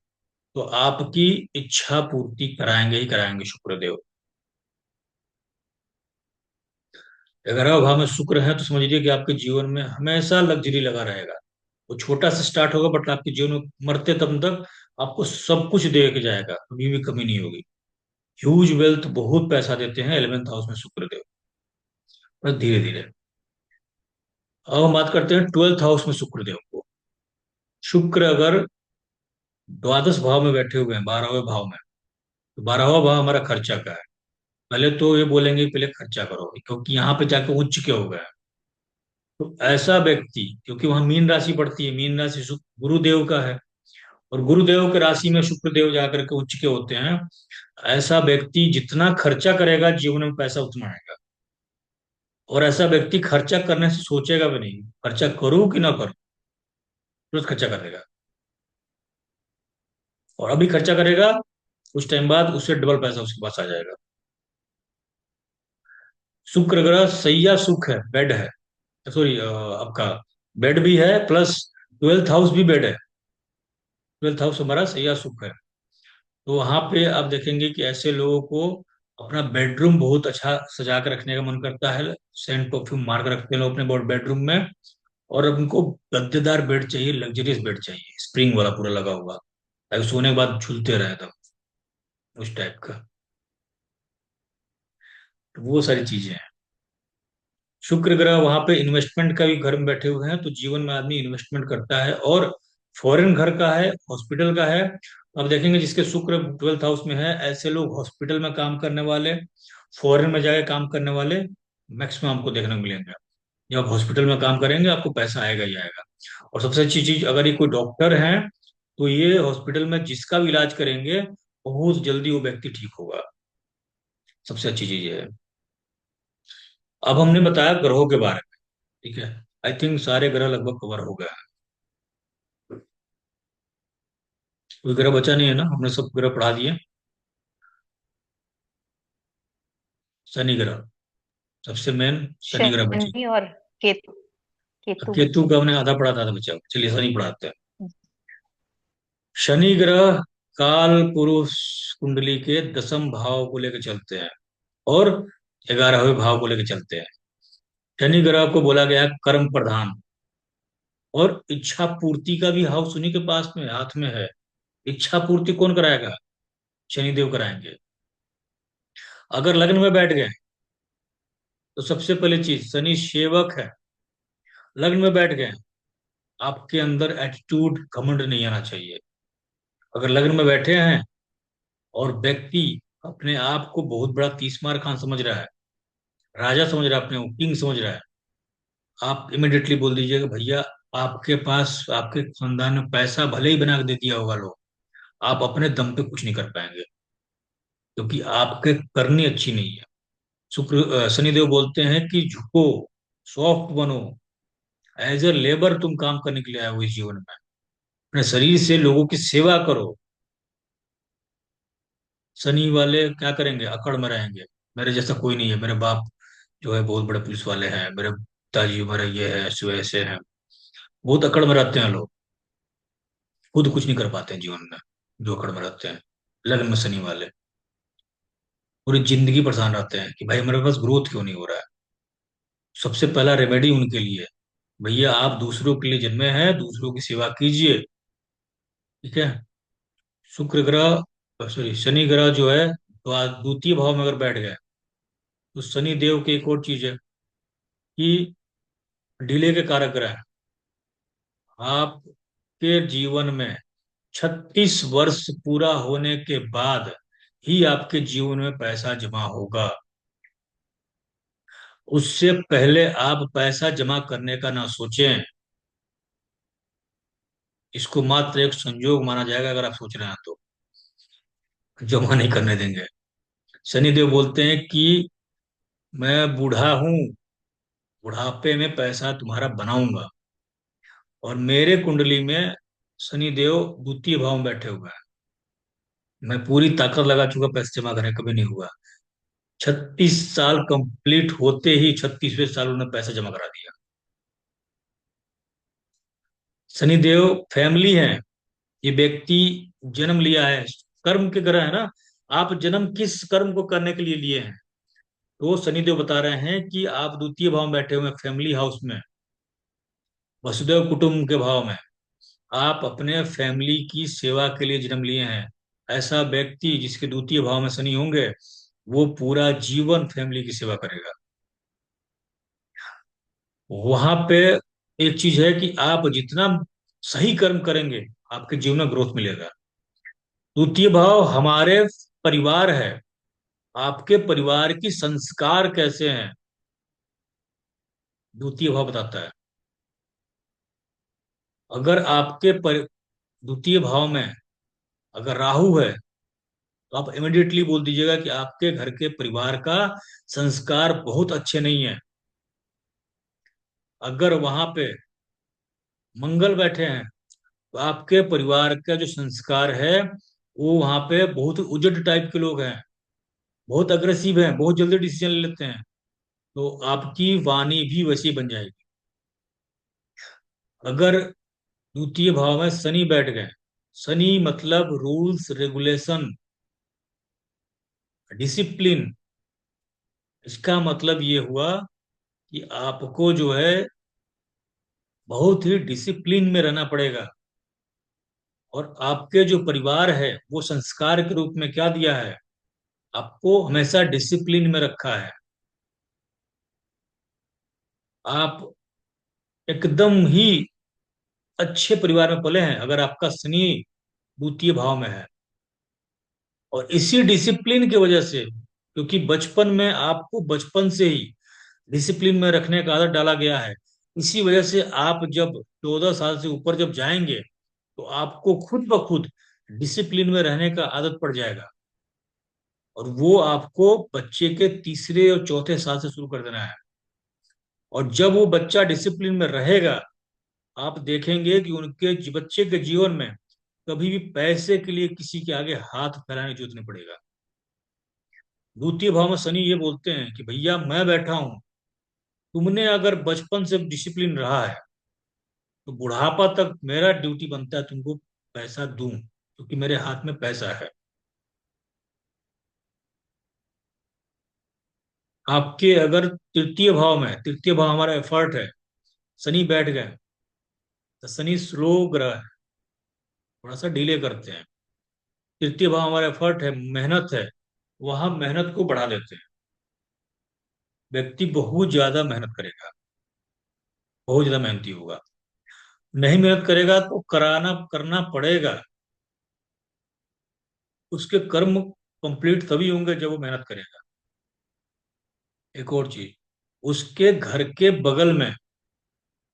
तो आपकी इच्छा पूर्ति कराएंगे ही कराएंगे शुक्रदेव। 11वें भाव में शुक्र है तो समझ लीजिए कि आपके जीवन में हमेशा लग्जरी लगा रहेगा। वो छोटा से स्टार्ट होगा बट आपके जीवन में मरते तब तक आपको सब कुछ दे के जाएगा, कभी भी कमी नहीं होगी। ह्यूज वेल्थ, बहुत पैसा देते हैं 11th हाउस में शुक्रदेव, बस धीरे धीरे। अब हम बात करते हैं 12th हाउस में शुक्रदेव को। शुक्र अगर द्वादश भाव में बैठे हुए हैं, 12वें भाव में, तो 12वां भाव हमारा खर्चा का है। पहले तो ये बोलेंगे पहले खर्चा करो, क्योंकि यहाँ पे जाके उच्च के हो गया है। तो ऐसा व्यक्ति, क्योंकि वहां मीन राशि पड़ती है, मीन राशि गुरुदेव का है, और गुरुदेव के राशि में शुक्रदेव जाकर के उच्च के होते हैं। ऐसा व्यक्ति जितना खर्चा करेगा जीवन में पैसा उतना आएगा। और ऐसा व्यक्ति खर्चा करने से सोचेगा भी नहीं, खर्चा करूं कि ना करूं, तुरंत खर्चा करेगा। और अभी खर्चा करेगा, कुछ टाइम बाद उससे डबल पैसा उसके पास आ जाएगा। शुक्र ग्रह सैया सुख है, बेड है, सॉरी आपका बेड भी है प्लस 12th हाउस भी बेड है। 12th हाउस हमारा सैया सुख है। तो वहां पे आप देखेंगे कि ऐसे लोगों को अपना बेडरूम बहुत अच्छा सजा के रखने का मन करता है। सेंट परफ्यूम मार के रखते हैं लोग अपने बेडरूम में। और उनको गद्देदार बेड चाहिए, लग्जरियस बेड चाहिए, स्प्रिंग वाला पूरा लगा हुआ, ताकि सोने के बाद झूलते रहे तब, उस टाइप का। तो वो सारी चीजें हैं। शुक्र ग्रह वहां पे इन्वेस्टमेंट का भी घर में बैठे हुए हैं, तो जीवन में आदमी इन्वेस्टमेंट करता है। और फॉरेन घर का है, हॉस्पिटल का है। अब देखेंगे जिसके शुक्र 12th हाउस में है, ऐसे लोग हॉस्पिटल में काम करने वाले, फॉरेन में जाके काम करने वाले मैक्सिमम आपको देखने को मिलेंगे। जब आप हॉस्पिटल में काम करेंगे आपको पैसा आएगा ही आएगा। और सबसे अच्छी चीज, अगर ये कोई डॉक्टर है तो ये हॉस्पिटल में जिसका भी इलाज करेंगे बहुत जल्दी वो व्यक्ति ठीक होगा। सबसे अच्छी चीज ये है। अब हमने बताया ग्रहों के बारे में। ठीक है। आई थिंक सारे ग्रह लगभग कवर हो गए हैं। कोई ग्रह बचा नहीं है ना, हमने सब ग्रह पढ़ा दिए। शनि ग्रह सबसे मेन, शनि ग्रह बची। शनि और केतु। अब केतु केतु बचे। का हमने आधा पढ़ा था, आधा बचा, चलिए शनि पढ़ाते हैं। शनि ग्रह काल पुरुष कुंडली के 10th भाव को लेकर चलते हैं और 11वें भाव को लेकर चलते हैं। शनि ग्रह को बोला गया है कर्म प्रधान। और इच्छा पूर्ति का भी हाउस उन्हीं के पास में, हाथ में है। इच्छा पूर्ति कौन कराएगा? शनिदेव कराएंगे। अगर लग्न में बैठ गए तो सबसे पहली चीज, शनि सेवक है। लग्न में बैठ गए, आपके अंदर एटीट्यूड, घमंड नहीं आना चाहिए। अगर लग्न में बैठे हैं और व्यक्ति अपने आप को बहुत बड़ा तीसमार खान समझ रहा है, राजा समझ रहा है, अपने किंग समझ रहा है, आप इमिडिएटली बोल दीजिएगा भैया, आपके पास आपके खानदान में पैसा भले ही बना के दे दिया होगा लोग, आप अपने दम पे कुछ नहीं कर पाएंगे, क्योंकि आपके करनी अच्छी नहीं है। शनिदेव बोलते हैं कि झुको, सॉफ्ट बनो, एज ए लेबर तुम काम करने के लिए आए हो इस जीवन में। अपने शरीर से लोगों की सेवा करो। शनि वाले क्या करेंगे? अकड़ में रहेंगे। मेरे जैसा कोई नहीं है, मेरे बाप जो है बहुत बड़े पुलिस वाले हैं, मेरे पिताजी मेरे ये है ऐसे वैसे हैं। बहुत अकड़ में रहते हैं लोग। खुद कुछ नहीं कर पाते हैं जीवन में, जो अकड़ में रहते हैं। लग्न में शनि वाले पूरी जिंदगी परेशान रहते हैं कि भाई मेरे पास ग्रोथ क्यों नहीं हो रहा है। सबसे पहला रेमेडी उनके लिए, भैया आप दूसरों के लिए जन्मे हैं, दूसरों की सेवा कीजिए। ठीक है। शुक्र ग्रह, सॉरी शनि ग्रह जो है द्वितीय भाव में अगर बैठ गए, तो शनि देव की एक और चीज है कि डिले के कारक ग्रह हैं। आपके जीवन में 36 वर्ष पूरा होने के बाद ही आपके जीवन में पैसा जमा होगा। उससे पहले आप पैसा जमा करने का ना सोचें। इसको मात्र एक संयोग माना जाएगा अगर आप सोच रहे हैं तो। जमा नहीं करने देंगे। शनिदेव बोलते हैं कि मैं बूढ़ा हूं, बुढ़ापे में पैसा तुम्हारा बनाऊंगा। और मेरे कुंडली में शनि देव द्वितीय भाव में बैठे हुए हैं। मैं पूरी ताकत लगा चुका, पैसे जमा करने कभी नहीं हुआ। 36 साल कंप्लीट होते ही 36वें साल उन्होंने पैसा जमा करा दिया। शनि देव फैमिली है। ये व्यक्ति जन्म लिया है, कर्म के ग्रह है ना। आप जन्म किस कर्म को करने के लिए लिए हैं? तो शनिदेव बता रहे हैं कि आप द्वितीय भाव में बैठे हुए हैं, फैमिली हाउस में, वसुदेव कुटुंब के भाव में। आप अपने फैमिली की सेवा के लिए जन्म लिए हैं। ऐसा व्यक्ति जिसके द्वितीय भाव में शनि होंगे, वो पूरा जीवन फैमिली की सेवा करेगा। वहां पे एक चीज है कि आप जितना सही कर्म करेंगे, आपके जीवन में ग्रोथ मिलेगा। द्वितीय भाव हमारे परिवार है। आपके परिवार की संस्कार कैसे हैं, द्वितीय भाव बताता है। अगर द्वितीय भाव में अगर राहु है, तो आप इमिडिएटली बोल दीजिएगा कि आपके घर के परिवार का संस्कार बहुत अच्छे नहीं है। अगर वहां पे मंगल बैठे हैं, तो आपके परिवार का जो संस्कार है, वो वहां पे बहुत उजड़ टाइप के लोग हैं, बहुत अग्रेसिव हैं, बहुत जल्दी डिसीजन ले लेते हैं। तो आपकी वाणी भी वैसी बन जाएगी। अगर द्वितीय भाव में शनि बैठ गए, शनि मतलब रूल्स रेगुलेशन, डिसिप्लिन। इसका मतलब ये हुआ कि आपको जो है बहुत ही डिसिप्लिन में रहना पड़ेगा। और आपके जो परिवार है, वो संस्कार के रूप में क्या दिया है? आपको हमेशा डिसिप्लिन में रखा है। आप एकदम ही अच्छे परिवार में पले हैं अगर आपका शनि द्वितीय भाव में है। और इसी डिसिप्लिन की वजह से, क्योंकि बचपन में आपको बचपन से ही डिसिप्लिन में रखने का आदत डाला गया है, इसी वजह से आप जब 14 साल से ऊपर जब जाएंगे, तो आपको खुद ब खुद डिसिप्लिन में रहने का आदत पड़ जाएगा। और वो आपको बच्चे के तीसरे और चौथे साल से शुरू कर देना है। और जब वो बच्चा डिसिप्लिन में रहेगा, आप देखेंगे कि बच्चे के जीवन में कभी भी पैसे के लिए किसी के आगे हाथ फैलाने की जरूरत नहीं पड़ेगा। द्वितीय भाव में शनि ये बोलते हैं कि भैया मैं बैठा हूं, तुमने अगर बचपन से डिसिप्लिन रहा है, तो बुढ़ापा तक मेरा ड्यूटी बनता है तुमको पैसा दूं, क्योंकि मेरे हाथ में पैसा है। आपके अगर तृतीय भाव में, तृतीय भाव हमारा एफर्ट है, शनि बैठ गए, तो शनि स्लो ग्रह है, थोड़ा सा डिले करते हैं। तृतीय भाव हमारा एफर्ट है, मेहनत है, वहां मेहनत को बढ़ा देते हैं। व्यक्ति बहुत ज्यादा मेहनत करेगा, बहुत ज्यादा मेहनती होगा। नहीं मेहनत करेगा तो कराना करना पड़ेगा। उसके कर्म कंप्लीट तभी होंगे जब वो मेहनत करेगा। एक और चीज, उसके घर के बगल में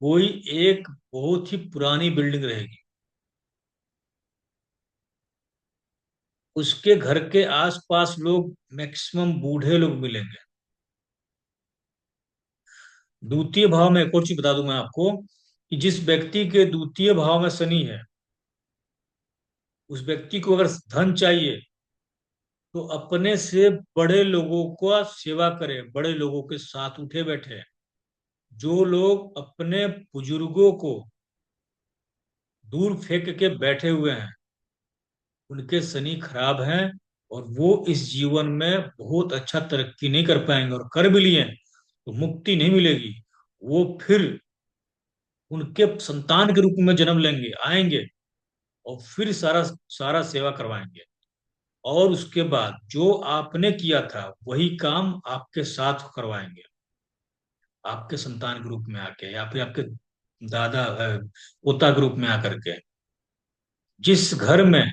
कोई एक बहुत ही पुरानी बिल्डिंग रहेगी। उसके घर के आसपास लोग मैक्सिमम बूढ़े लोग मिलेंगे। द्वितीय भाव में एक और चीज बता दूं मैं आपको, कि जिस व्यक्ति के द्वितीय भाव में शनि है, उस व्यक्ति को अगर धन चाहिए तो अपने से बड़े लोगों को सेवा करे, बड़े लोगों के साथ उठे बैठे। जो लोग अपने बुजुर्गों को दूर फेंक के बैठे हुए हैं, उनके शनि खराब हैं, और वो इस जीवन में बहुत अच्छा तरक्की नहीं कर पाएंगे, और कर भी लिए तो मुक्ति नहीं मिलेगी। वो फिर उनके संतान के रूप में जन्म लेंगे, आएंगे, और फिर सारा सारा सेवा करवाएंगे। और उसके बाद जो आपने किया था वही काम आपके साथ करवाएंगे, आपके संतान के रूप में आके, या फिर आपके दादा पोता के रूप में आकर के। जिस घर में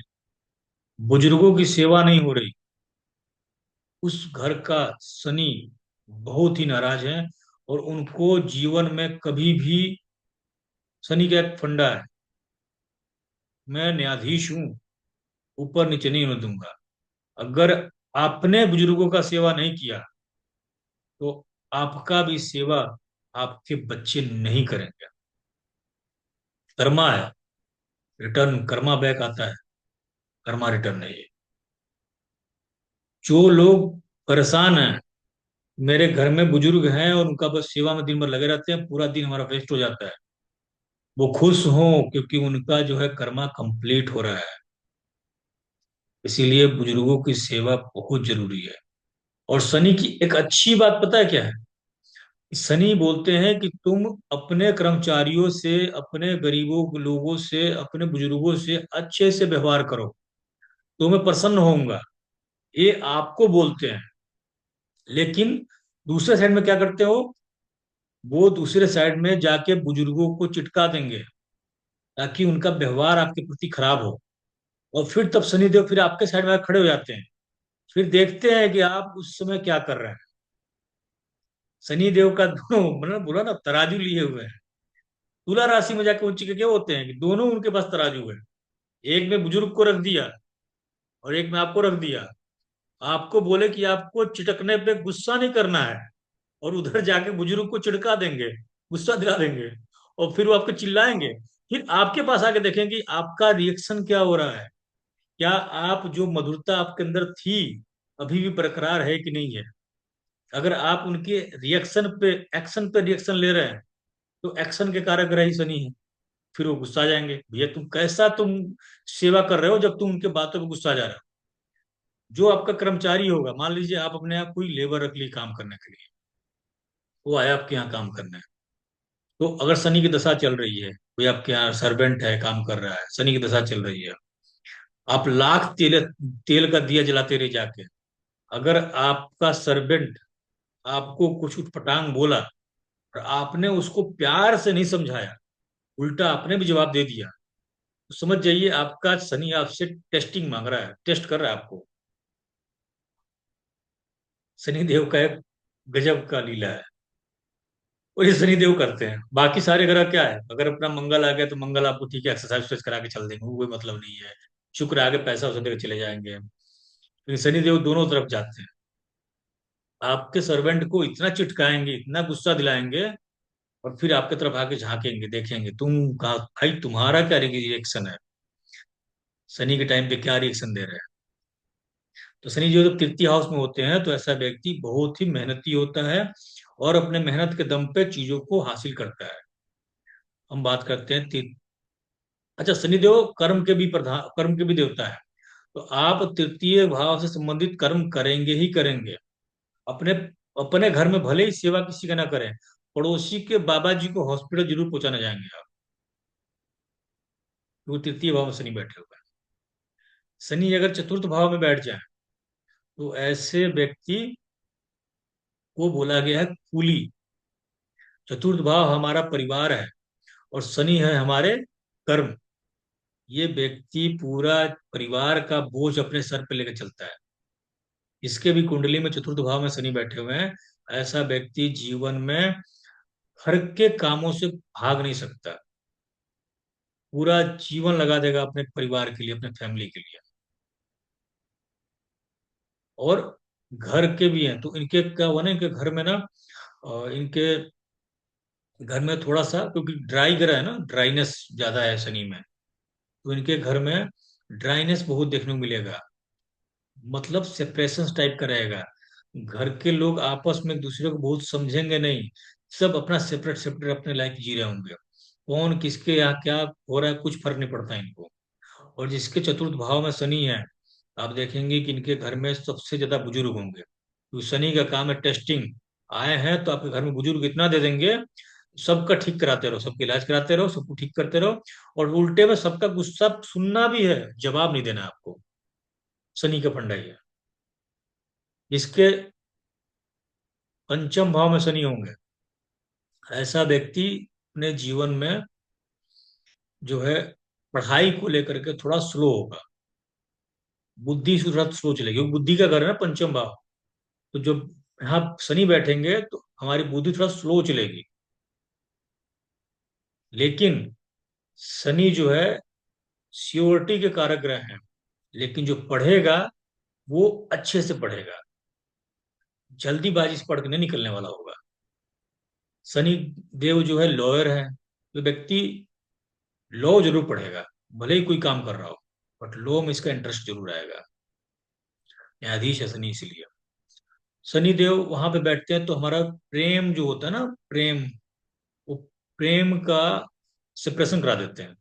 बुजुर्गों की सेवा नहीं हो रही, उस घर का शनि बहुत ही नाराज है, और उनको जीवन में कभी भी, शनि का एक फंडा है, मैं न्यायाधीश हूं, ऊपर नीचे नहीं होने दूंगा। अगर आपने बुजुर्गों का सेवा नहीं किया तो आपका भी सेवा आपके बच्चे नहीं करेंगे। कर्मा है, रिटर्न कर्मा बैक आता है, कर्मा रिटर्न नहीं है। जो लोग परेशान हैं, मेरे घर में बुजुर्ग हैं और उनका बस सेवा में दिन भर लगे रहते हैं, पूरा दिन हमारा वेस्ट हो जाता है, वो खुश हों क्योंकि उनका जो है कर्मा कंप्लीट हो रहा है। इसीलिए बुजुर्गों की सेवा बहुत जरूरी है। और शनि की एक अच्छी बात पता है क्या है? शनि बोलते हैं कि तुम अपने कर्मचारियों से, अपने गरीबों लोगों से, अपने बुजुर्गों से अच्छे से व्यवहार करो, तो मैं प्रसन्न होऊंगा। ये आपको बोलते हैं। लेकिन दूसरे साइड में क्या करते हो? वो दूसरे साइड में जाके बुजुर्गों को चिटका देंगे, ताकि उनका व्यवहार आपके प्रति खराब हो। और फिर तब शनिदेव फिर आपके साइड में आके खड़े हो जाते हैं, फिर देखते हैं कि आप उस समय क्या कर रहे हैं। शनिदेव का दोनों, मतलब बोला ना, तराजू लिए हुए हैं। तुला राशि में जाके उनके क्या होते हैं कि दोनों उनके पास तराजू है। एक में बुजुर्ग को रख दिया और एक में आपको रख दिया। आपको बोले कि आपको चिटकने पे गुस्सा नहीं करना है, और उधर जाके बुजुर्ग को चिढ़का देंगे, गुस्सा दिला देंगे, और फिर वो आपको चिल्लाएंगे। फिर आपके पास आके देखेंगे कि आपका रिएक्शन क्या हो रहा है। क्या आप जो मधुरता आपके अंदर थी अभी भी बरकरार है कि नहीं है? अगर आप उनके रिएक्शन पे, एक्शन पे रिएक्शन ले रहे हैं, तो एक्शन के कारक ग्रह ही शनि है। फिर वो गुस्सा आ जाएंगे, भैया तुम कैसा तुम सेवा कर रहे हो जब तुम उनके बातों पे गुस्सा आ जा रहे हो। जो आपका कर्मचारी होगा, मान लीजिए आप अपने यहाँ कोई लेबर रख ली काम करने के लिए, वो आया आपके यहाँ काम करने, तो अगर शनि की दशा चल रही है, कोई आपके यहाँ सर्वेंट है काम कर रहा है, शनि की दशा चल रही है, आप लाख तेल तेल का दिया जलाते रहे जाके, अगर आपका सर्वेंट आपको कुछ उठपटांग बोला और आपने उसको प्यार से नहीं समझाया, उल्टा आपने भी जवाब दे दिया, तो समझ जाइए आपका शनि आपसे टेस्टिंग मांग रहा है, टेस्ट कर रहा है आपको। शनि देव का एक गजब का लीला है। और ये शनि देव करते हैं। बाकी सारे ग्रह क्या है, अगर अपना मंगल आ गया तो मंगल आपको ठीक है एक्सरसाइज वरसाइज करा के चल देंगे, वो कोई मतलब नहीं है। शुक्र आगे पैसा वैसा देकर चले जाएंगे। लेकिन शनि देव दोनों तरफ जाते हैं, आपके सर्वेंट को इतना चिटकाएंगे, इतना गुस्सा दिलाएंगे, और फिर आपके तरफ आके झांकेंगे, देखेंगे तुम कहा भाई, तुम्हारा क्या रिएक्शन है, शनि के टाइम पे क्या रिएक्शन दे रहे हैं। तो शनि जो जब तृतीय हाउस में होते हैं तो ऐसा व्यक्ति बहुत ही मेहनती होता है, और अपने मेहनत के दम पे चीजों को हासिल करता है। हम बात करते हैं अच्छा, शनिदेव कर्म के भी प्रधान, कर्म के भी देवता है। तो आप तृतीय भाव से संबंधित कर्म करेंगे ही करेंगे। अपने अपने घर में भले ही सेवा किसी का ना करें, पड़ोसी के बाबा जी को हॉस्पिटल जरूर पहुंचाने जाएंगे आप। वो तृतीय भाव में शनि बैठे हुए हैं। शनि अगर चतुर्थ भाव में बैठ जाए तो ऐसे व्यक्ति को बोला गया है कुली। चतुर्थ भाव हमारा परिवार है, और शनि है हमारे कर्म। ये व्यक्ति पूरा परिवार का बोझ अपने सर पे लेकर चलता है। इसके भी कुंडली में चतुर्थ भाव में शनि बैठे हुए हैं। ऐसा व्यक्ति जीवन में घर के कामों से भाग नहीं सकता, पूरा जीवन लगा देगा अपने परिवार के लिए, अपने फैमिली के लिए। और घर के भी हैं तो इनके क्या हुआ ना, इनके घर में ना इनके घर में थोड़ा सा, क्योंकि ड्राई ग्रह है ना, ड्राइनेस ज्यादा है शनि में, तो इनके घर में ड्राइनेस बहुत देखने को मिलेगा। मतलब सेपरेशन टाइप का रहेगा। घर के लोग आपस में एक दूसरे को बहुत समझेंगे नहीं। सब अपना सेपरेट सेपरेट अपने लाइफ जी रहे होंगे। कौन किसके यहाँ क्या हो रहा है कुछ फर्क नहीं पड़ता इनको। और जिसके चतुर्थ भाव में शनि है, आप देखेंगे कि इनके घर में सबसे ज्यादा बुजुर्ग होंगे, क्योंकि शनि का काम है टेस्टिंग। आए हैं तो आपके घर में बुजुर्ग इतना दे देंगे, सबका ठीक कराते रहो, सबका इलाज कराते रहो, सबको ठीक करते रहो। और उल्टे में सबका गुस्सा सुनना भी है, जवाब नहीं देना आपको। शनि का फंडा ही है। इसके पंचम भाव में शनि होंगे, ऐसा व्यक्ति अपने जीवन में जो है पढ़ाई को लेकर के थोड़ा स्लो होगा। बुद्धि थोड़ा स्लो चलेगी, क्योंकि बुद्धि का घर है ना पंचम भाव। तो जब यहाँ शनि बैठेंगे तो हमारी बुद्धि थोड़ा स्लो चलेगी। लेकिन शनि जो है सियोरिटी के कारक ग्रह हैं। लेकिन जो पढ़ेगा वो अच्छे से पढ़ेगा, जल्दीबाजी से पढ़ के नहीं निकलने वाला होगा। शनि देव जो है लॉयर है, तो व्यक्ति लॉ जरूर पढ़ेगा, भले ही कोई काम कर रहा हो, बट लॉ में इसका इंटरेस्ट जरूर आएगा। न्यायाधीश है शनि इसलिए। शनि देव वहां पे बैठते हैं तो हमारा प्रेम जो होता है ना, प्रेम, वो प्रेम का सेपरेशन करा देते हैं।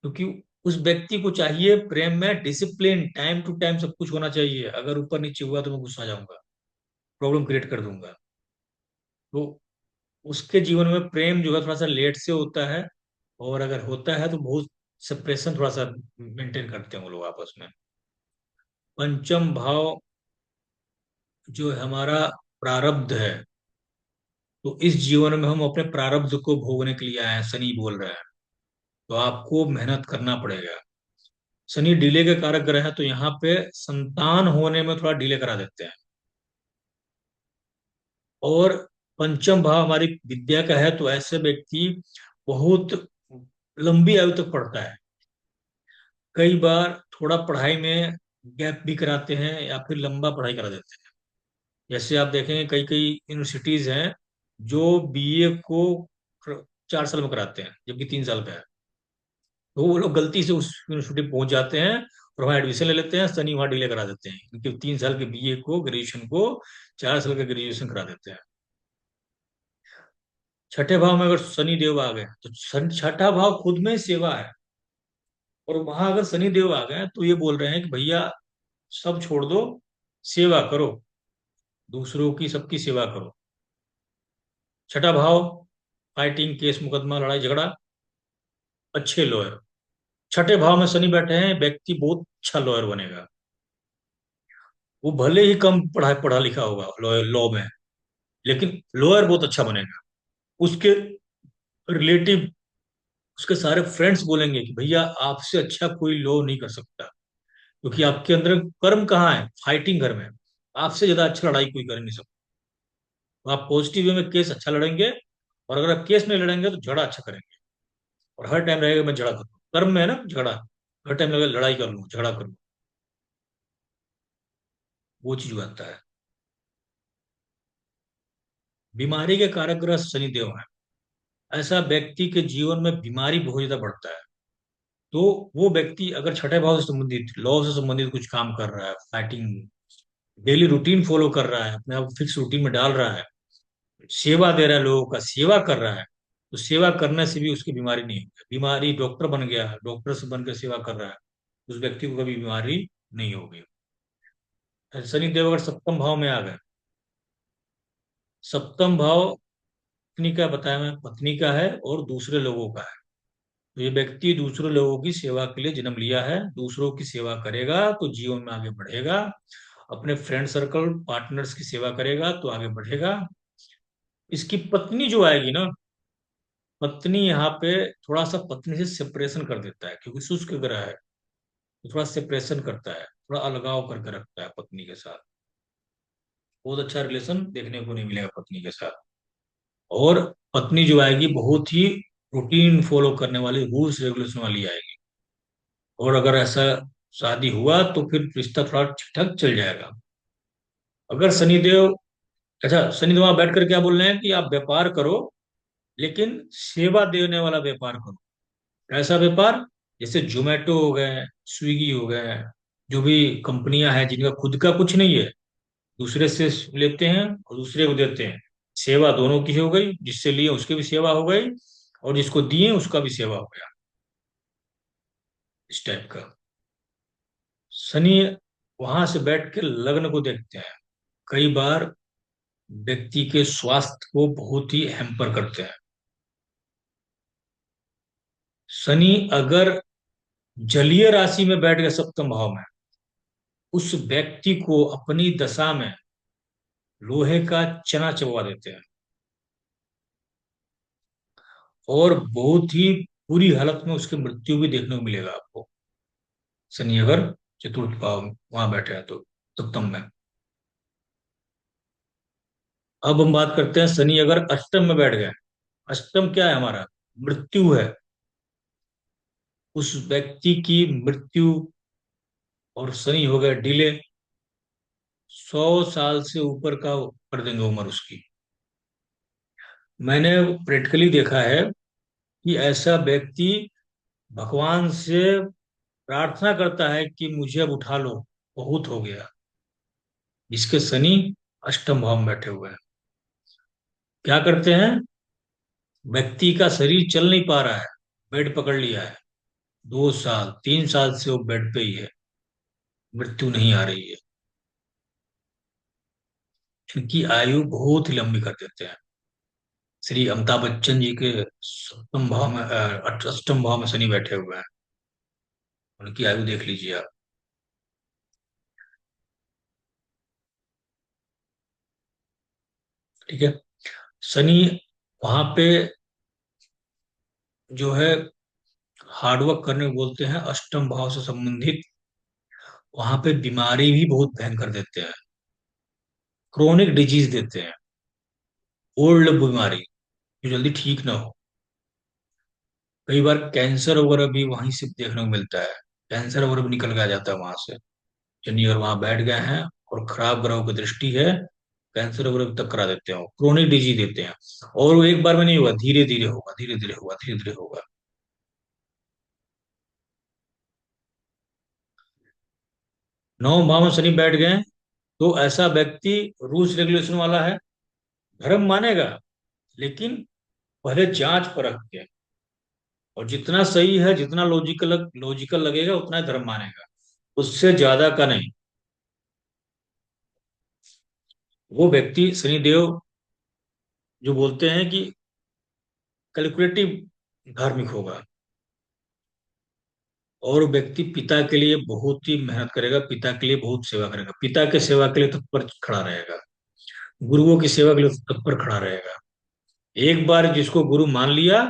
क्योंकि उस व्यक्ति को चाहिए प्रेम में डिसिप्लिन, टाइम टू टाइम सब कुछ होना चाहिए। अगर ऊपर नीचे हुआ तो मैं गुस्सा आ जाऊंगा, प्रॉब्लम क्रिएट कर दूंगा। तो उसके जीवन में प्रेम जो है थोड़ा सा लेट से होता है। और अगर होता है तो बहुत सेपरेशन थोड़ा सा मेंटेन करते हैं वो लोग आपस में। पंचम भाव जो है हमारा प्रारब्ध है। तो इस जीवन में हम अपने प्रारब्ध को भोगने के लिए आए हैं, शनि बोल रहे हैं। तो आपको मेहनत करना पड़ेगा। शनि डिले के कारक ग्रह है, तो यहाँ पे संतान होने में थोड़ा डिले करा देते हैं। और पंचम भाव हमारी विद्या का है, तो ऐसे व्यक्ति बहुत लंबी आयु तक पढ़ता है। कई बार थोड़ा पढ़ाई में गैप भी कराते हैं या फिर लंबा पढ़ाई करा देते हैं। जैसे आप देखेंगे कई कई यूनिवर्सिटीज हैं जो बीए को 4 साल में कराते हैं, जबकि 3 साल का है। तो वो लोग गलती से उस यूनिवर्सिटी पहुंच जाते हैं और वहाँ एडमिशन ले लेते हैं, शनि वहाँ डिले करा देते हैं, क्योंकि 3 साल के बीए को, ग्रेजुएशन को 4 साल का ग्रेजुएशन करा देते हैं। छठे भाव में अगर शनि देव आ गए तो छठा भाव खुद में सेवा है। और वहां अगर शनि देव आ गए तो ये बोल रहे हैं कि भैया सब छोड़ दो, सेवा करो, दूसरों की सबकी सेवा करो। छठा भाव फाइटिंग, केस मुकदमा, लड़ाई झगड़ा, अच्छे लॉयर। छठे भाव में शनि बैठे हैं, व्यक्ति बहुत अच्छा लॉयर बनेगा। वो भले ही कम पढ़ा लिखा होगा लॉयर लॉ में, लेकिन लॉयर बहुत अच्छा बनेगा। उसके रिलेटिव, उसके सारे फ्रेंड्स बोलेंगे कि भैया आपसे अच्छा कोई लॉ नहीं कर सकता, क्योंकि आपके अंदर कर्म कहाँ है, फाइटिंग घर में। आपसे ज्यादा अच्छा लड़ाई कोई कर नहीं सकता। तो आप पॉजिटिव वे में केस अच्छा लड़ेंगे, और अगर आप केस नहीं लड़ेंगे तो झगड़ा अच्छा करेंगे। और हर टाइम रहेगा मैं झगड़ा करूँ, कर्म में है ना झगड़ा, हर टाइम लगेगा लड़ाई कर लूँ, झगड़ा कर लूँ, वो चीज हो जाता है। बीमारी के कारक ग्रह शनिदेव है। ऐसा व्यक्ति के जीवन में बीमारी बहुत ज्यादा बढ़ता है। तो वो व्यक्ति अगर छठे भाव से संबंधित, लॉ से संबंधित कुछ काम कर रहा है, फाइटिंग, डेली रूटीन फॉलो कर रहा है, अपने आप फिक्स रूटीन में डाल रहा है, सेवा दे रहा है, लोगों का सेवा कर रहा है, तो सेवा करने से भी उसकी बीमारी नहीं होगी। बीमारी, डॉक्टर बन गया, डॉक्टर से बनकर सेवा कर रहा है, उस व्यक्ति को कभी बीमारी नहीं होगी। शनि देव अगर सप्तम भाव में आ गए, सप्तम भाव पत्नी का बताया, मैं पत्नी का है और दूसरे लोगों का है। तो ये व्यक्ति दूसरे लोगों की सेवा के लिए जन्म लिया है, दूसरों की सेवा करेगा तो जीवन में आगे बढ़ेगा। अपने फ्रेंड सर्कल, पार्टनर्स की सेवा करेगा तो आगे बढ़ेगा। इसकी पत्नी जो आएगी ना, पत्नी यहाँ पे थोड़ा सा पत्नी से सेपरेशन कर देता है, क्योंकि शुष्क ग्रह है, तो थोड़ा सेपरेशन करता है, थोड़ा अलगाव करके रखता है पत्नी के साथ। बहुत अच्छा रिलेशन देखने को नहीं मिलेगा पत्नी के साथ। और पत्नी जो आएगी बहुत ही रूटीन फॉलो करने वाली, रूल्स रेगुलेशन वाली आएगी। और अगर ऐसा शादी हुआ तो फिर रिश्ता थोड़ा ठीक ठाक चल जाएगा। अगर शनिदेव अच्छा, शनि वहां बैठ कर क्या बोल रहे हैं कि आप व्यापार करो, लेकिन सेवा देने वाला व्यापार करो। कैसा व्यापार? जैसे जोमेटो हो गए, स्विगी हो गए, जो भी कंपनियां हैं जिनका खुद का कुछ नहीं है, दूसरे से लेते हैं और दूसरे को देते हैं। सेवा दोनों की हो गई, जिससे लिए उसकी भी सेवा हो गई, और जिसको दिए उसका भी सेवा हो गया, इस टाइप का। शनि वहां से बैठ के लग्न को देखते हैं। कई बार व्यक्ति के स्वास्थ्य को बहुत ही हैम्पर करते हैं। शनि अगर जलीय राशि में बैठ गया सप्तम भाव में, उस व्यक्ति को अपनी दशा में लोहे का चना चबवा देते हैं, और बहुत ही बुरी हालत में उसकी मृत्यु भी देखने को मिलेगा आपको। शनि अगर चतुर्थ भाव में वहां बैठे हैं तो, सप्तम में। अब हम बात करते हैं शनि अगर अष्टम में बैठ गए। अष्टम क्या है हमारा? मृत्यु है। उस व्यक्ति की मृत्यु, और शनि हो गया डिले, 100 साल से ऊपर का कर देंगे उम्र उसकी। मैंने प्रैक्टिकली देखा है कि ऐसा व्यक्ति भगवान से प्रार्थना करता है कि मुझे अब उठा लो, बहुत हो गया। इसके शनि अष्टम भाव में बैठे हुए हैं। क्या करते हैं? व्यक्ति का शरीर चल नहीं पा रहा है, बेड पकड़ लिया है, 2 साल 3 साल से वो बेड पे ही है, मृत्यु नहीं आ रही है। इनकी आयु बहुत ही लंबी कर देते हैं। श्री अमिताभ बच्चन जी के सप्तम भाव में अष्टम भाव में शनि बैठे हुए हैं। उनकी आयु देख लीजिए आप। ठीक है। शनि वहां पे जो है हार्डवर्क करने को बोलते हैं, अष्टम भाव से संबंधित। वहां पे बीमारी भी बहुत भयंकर देते हैं, क्रोनिक डिजीज देते हैं, ओल्ड बीमारी जो जल्दी ठीक ना हो। कई बार कैंसर वगैरह भी वहीं से देखने को मिलता है। कैंसर वगैरह भी निकल के आ जाता है वहां से। शनि अगर वहां बैठ गए हैं और खराब ग्रहों की दृष्टि है, कैंसर वगैरह भी तक करा देते हैं, क्रोनिक डिजीज देते हैं। और वो एक बार में नहीं होगा, धीरे धीरे होगा, धीरे धीरे होगा, धीरे धीरे होगा। नौ भाव में शनि बैठ गए तो ऐसा व्यक्ति रूल्स रेगुलेशन वाला है, धर्म मानेगा, लेकिन पहले जांच परख के, और जितना सही है, जितना लॉजिकल लॉजिकल लगेगा उतना ही धर्म मानेगा, उससे ज्यादा का नहीं। वो व्यक्ति शनिदेव जो बोलते हैं कि कैलकुलेटिव धार्मिक होगा, और व्यक्ति पिता के लिए बहुत ही मेहनत करेगा, पिता के लिए बहुत सेवा करेगा, पिता के सेवा के लिए तत्पर खड़ा रहेगा, गुरुओं की सेवा के लिए तत्पर खड़ा रहेगा। एक बार जिसको गुरु मान लिया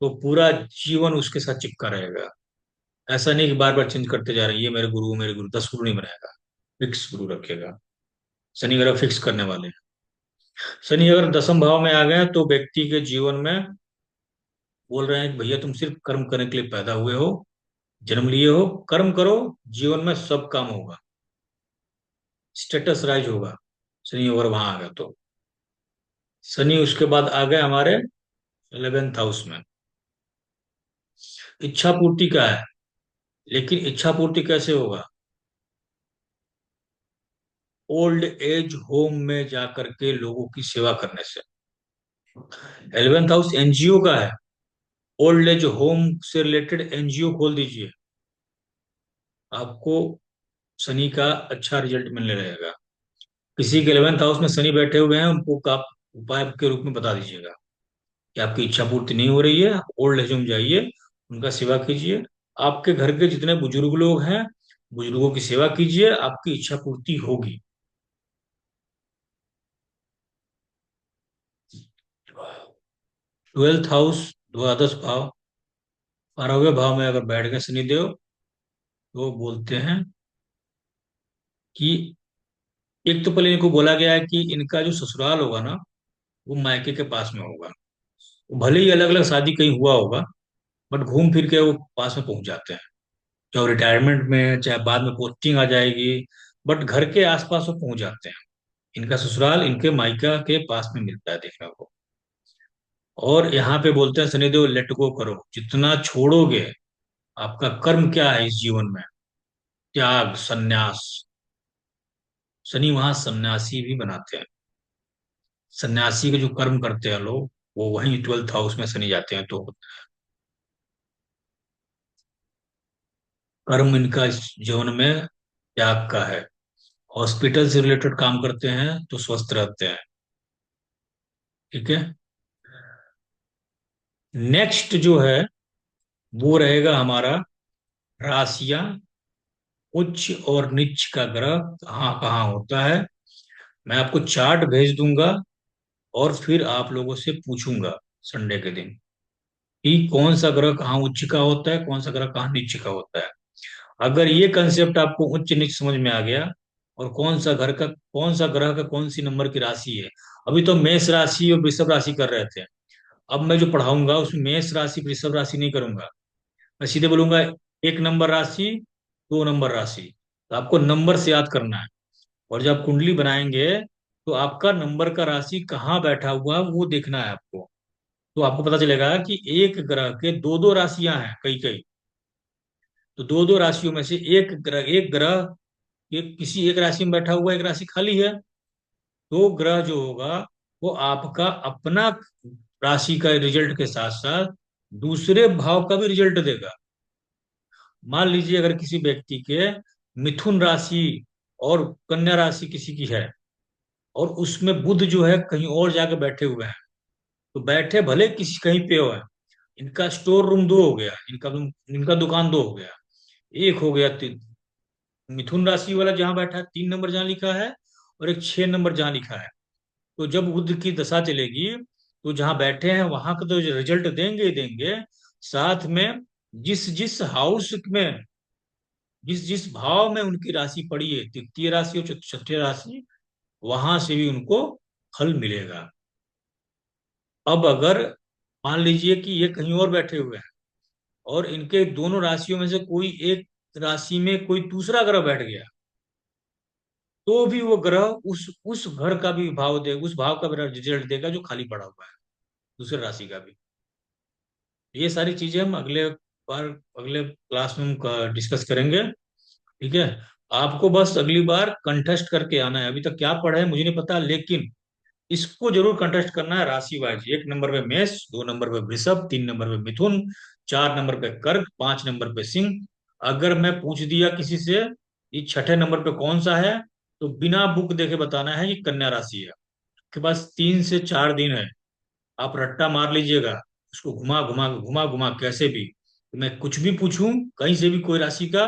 तो पूरा जीवन उसके साथ चिपका रहेगा। ऐसा नहीं कि बार बार चेंज करते जा रहे हैं, ये मेरे गुरु मेरे गुरु, 10 गुरु नहीं बनाएगा, फिक्स गुरु रखेगा। शनि ग्रह फिक्स करने वाले हैं। शनि अगर दसम भाव में आ गए तो व्यक्ति के जीवन में बोल रहे हैं कि भैया तुम सिर्फ कर्म करने के लिए पैदा हुए हो, जन्म लिए हो, कर्म करो, जीवन में सब काम होगा, स्टेटस राइज होगा। शनि अगर वहां आ गया तो। शनि उसके बाद आ गए हमारे 11th हाउस में। इच्छा पूर्ति का है, लेकिन इच्छा पूर्ति कैसे होगा? ओल्ड एज होम में जाकर के लोगों की सेवा करने से। 11th हाउस एनजीओ का है। ओल्ड एज होम से रिलेटेड एनजीओ खोल दीजिए, आपको शनि का अच्छा रिजल्ट मिलने रहेगा। किसी के 11th हाउस में शनि बैठे हुए हैं, उनको आप उपाय के रूप में बता दीजिएगा कि आपकी इच्छा पूर्ति नहीं हो रही है, आप ओल्ड एज होम जाइए, उनका सेवा कीजिए। आपके घर के जितने बुजुर्ग लोग हैं, बुजुर्गों की सेवा कीजिए, आपकी इच्छा पूर्ति होगी। 12th हाउस, द्वादश भाव, 12वें भाव में अगर बैठ गए शनिदेव, तो बोलते हैं कि एक तो पहले इनको बोला गया है कि इनका जो ससुराल होगा ना, वो मायके के पास में होगा। भले ही अलग अलग शादी कहीं हुआ होगा, बट घूम फिर के वो पास में पहुंच जाते हैं। चाहे रिटायरमेंट में, चाहे बाद में पोस्टिंग आ जाएगी, बट घर के आसपास वो पहुंच जाते हैं। इनका ससुराल इनके मायका के पास में मिलता है देखने को। और यहाँ पे बोलते हैं शनिदेव लेट गो करो, जितना छोड़ोगे, आपका कर्म क्या है इस जीवन में, त्याग संन्यास। शनि वहां सन्यासी भी बनाते हैं। सन्यासी के जो कर्म करते हैं लोग, वो वहीं 12th हाउस में शनि जाते हैं तो कर्म इनका इस जीवन में त्याग का है। हॉस्पिटल से रिलेटेड काम करते हैं तो स्वस्थ रहते हैं। ठीक है। नेक्स्ट जो है वो रहेगा हमारा राशियां, उच्च और नीच का ग्रह कहाँ कहाँ होता है। मैं आपको चार्ट भेज दूंगा और फिर आप लोगों से पूछूंगा संडे के दिन कि कौन सा ग्रह कहाँ उच्च का होता है, कौन सा ग्रह कहाँ नीच का होता है। अगर ये कंसेप्ट आपको उच्च नीच समझ में आ गया, और कौन सा ग्रह का कौन सी नंबर की राशि है। अभी तो मेष राशि और वृषभ राशि कर रहे थे। अब मैं जो पढ़ाऊंगा उसमें मेष राशि वृषभ राशि नहीं करूंगा। मैं सीधे बोलूंगा एक नंबर राशि, दो नंबर राशि। तो आपको नंबर से याद करना है। और जब आप कुंडली बनाएंगे तो आपका नंबर का राशि कहाँ बैठा हुआ है वो देखना है आपको। तो आपको पता चलेगा कि एक ग्रह के दो दो राशियां हैं कई कई। तो दो दो राशियों में से एक ग्रह के किसी एक राशि में बैठा हुआ, एक राशि खाली है। तो ग्रह जो होगा वो आपका अपना राशि का रिजल्ट के साथ साथ दूसरे भाव का भी रिजल्ट देगा। मान लीजिए अगर किसी व्यक्ति के मिथुन राशि और कन्या राशि किसी की है, और उसमें बुध जो है कहीं और जाके बैठे हुए हैं, तो बैठे भले किसी कहीं पे हो है, इनका स्टोर रूम दो हो गया, इनका दुकान दो हो गया। एक हो गया मिथुन राशि वाला जहां बैठा है 3 नंबर जहां लिखा है, और एक 6 नंबर जहां लिखा है। तो जब बुध की दशा चलेगी तो जहां बैठे हैं वहां का तो रिजल्ट देंगे ही देंगे। साथ में जिस जिस हाउस में, जिस जिस भाव में उनकी राशि पड़ी है, तृतीय राशि और चतुर्थ राशि, वहां से भी उनको फल मिलेगा। अब अगर मान लीजिए कि ये कहीं और बैठे हुए हैं, और इनके दोनों राशियों में से कोई एक राशि में कोई दूसरा ग्रह बैठ गया, तो भी वो ग्रह उस घर का भी भाव दे, उस भाव का भी रिजल्ट देगा जो खाली पड़ा हुआ है, दूसरे राशि का भी। ये सारी चीजें हम बार अगले क्लास में हम डिस्कस करेंगे। ठीक है। आपको बस अगली बार कंटेस्ट करके आना है। अभी तक क्या पढ़ा है मुझे नहीं पता, लेकिन इसको जरूर कंटेस्ट करना है राशि वाइज। एक नंबर पे मेष, दो नंबर पे वृषभ, 3 नंबर पे मिथुन, 4 नंबर पे कर्क, 5 नंबर पे सिंह। अगर मैं पूछ दिया किसी से ये छठे नंबर पे कौन सा है, तो बिना बुक देखे बताना है कि कन्या राशि है। आपके पास 3 से 4 दिन है, आप रट्टा मार लीजिएगा, उसको घुमा घुमा कैसे भी। तो मैं कुछ भी पूछूं कहीं से भी कोई राशि का,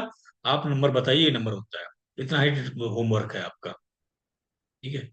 आप नंबर बताइए, ये नंबर होता है। इतना ही होमवर्क है आपका। ठीक है।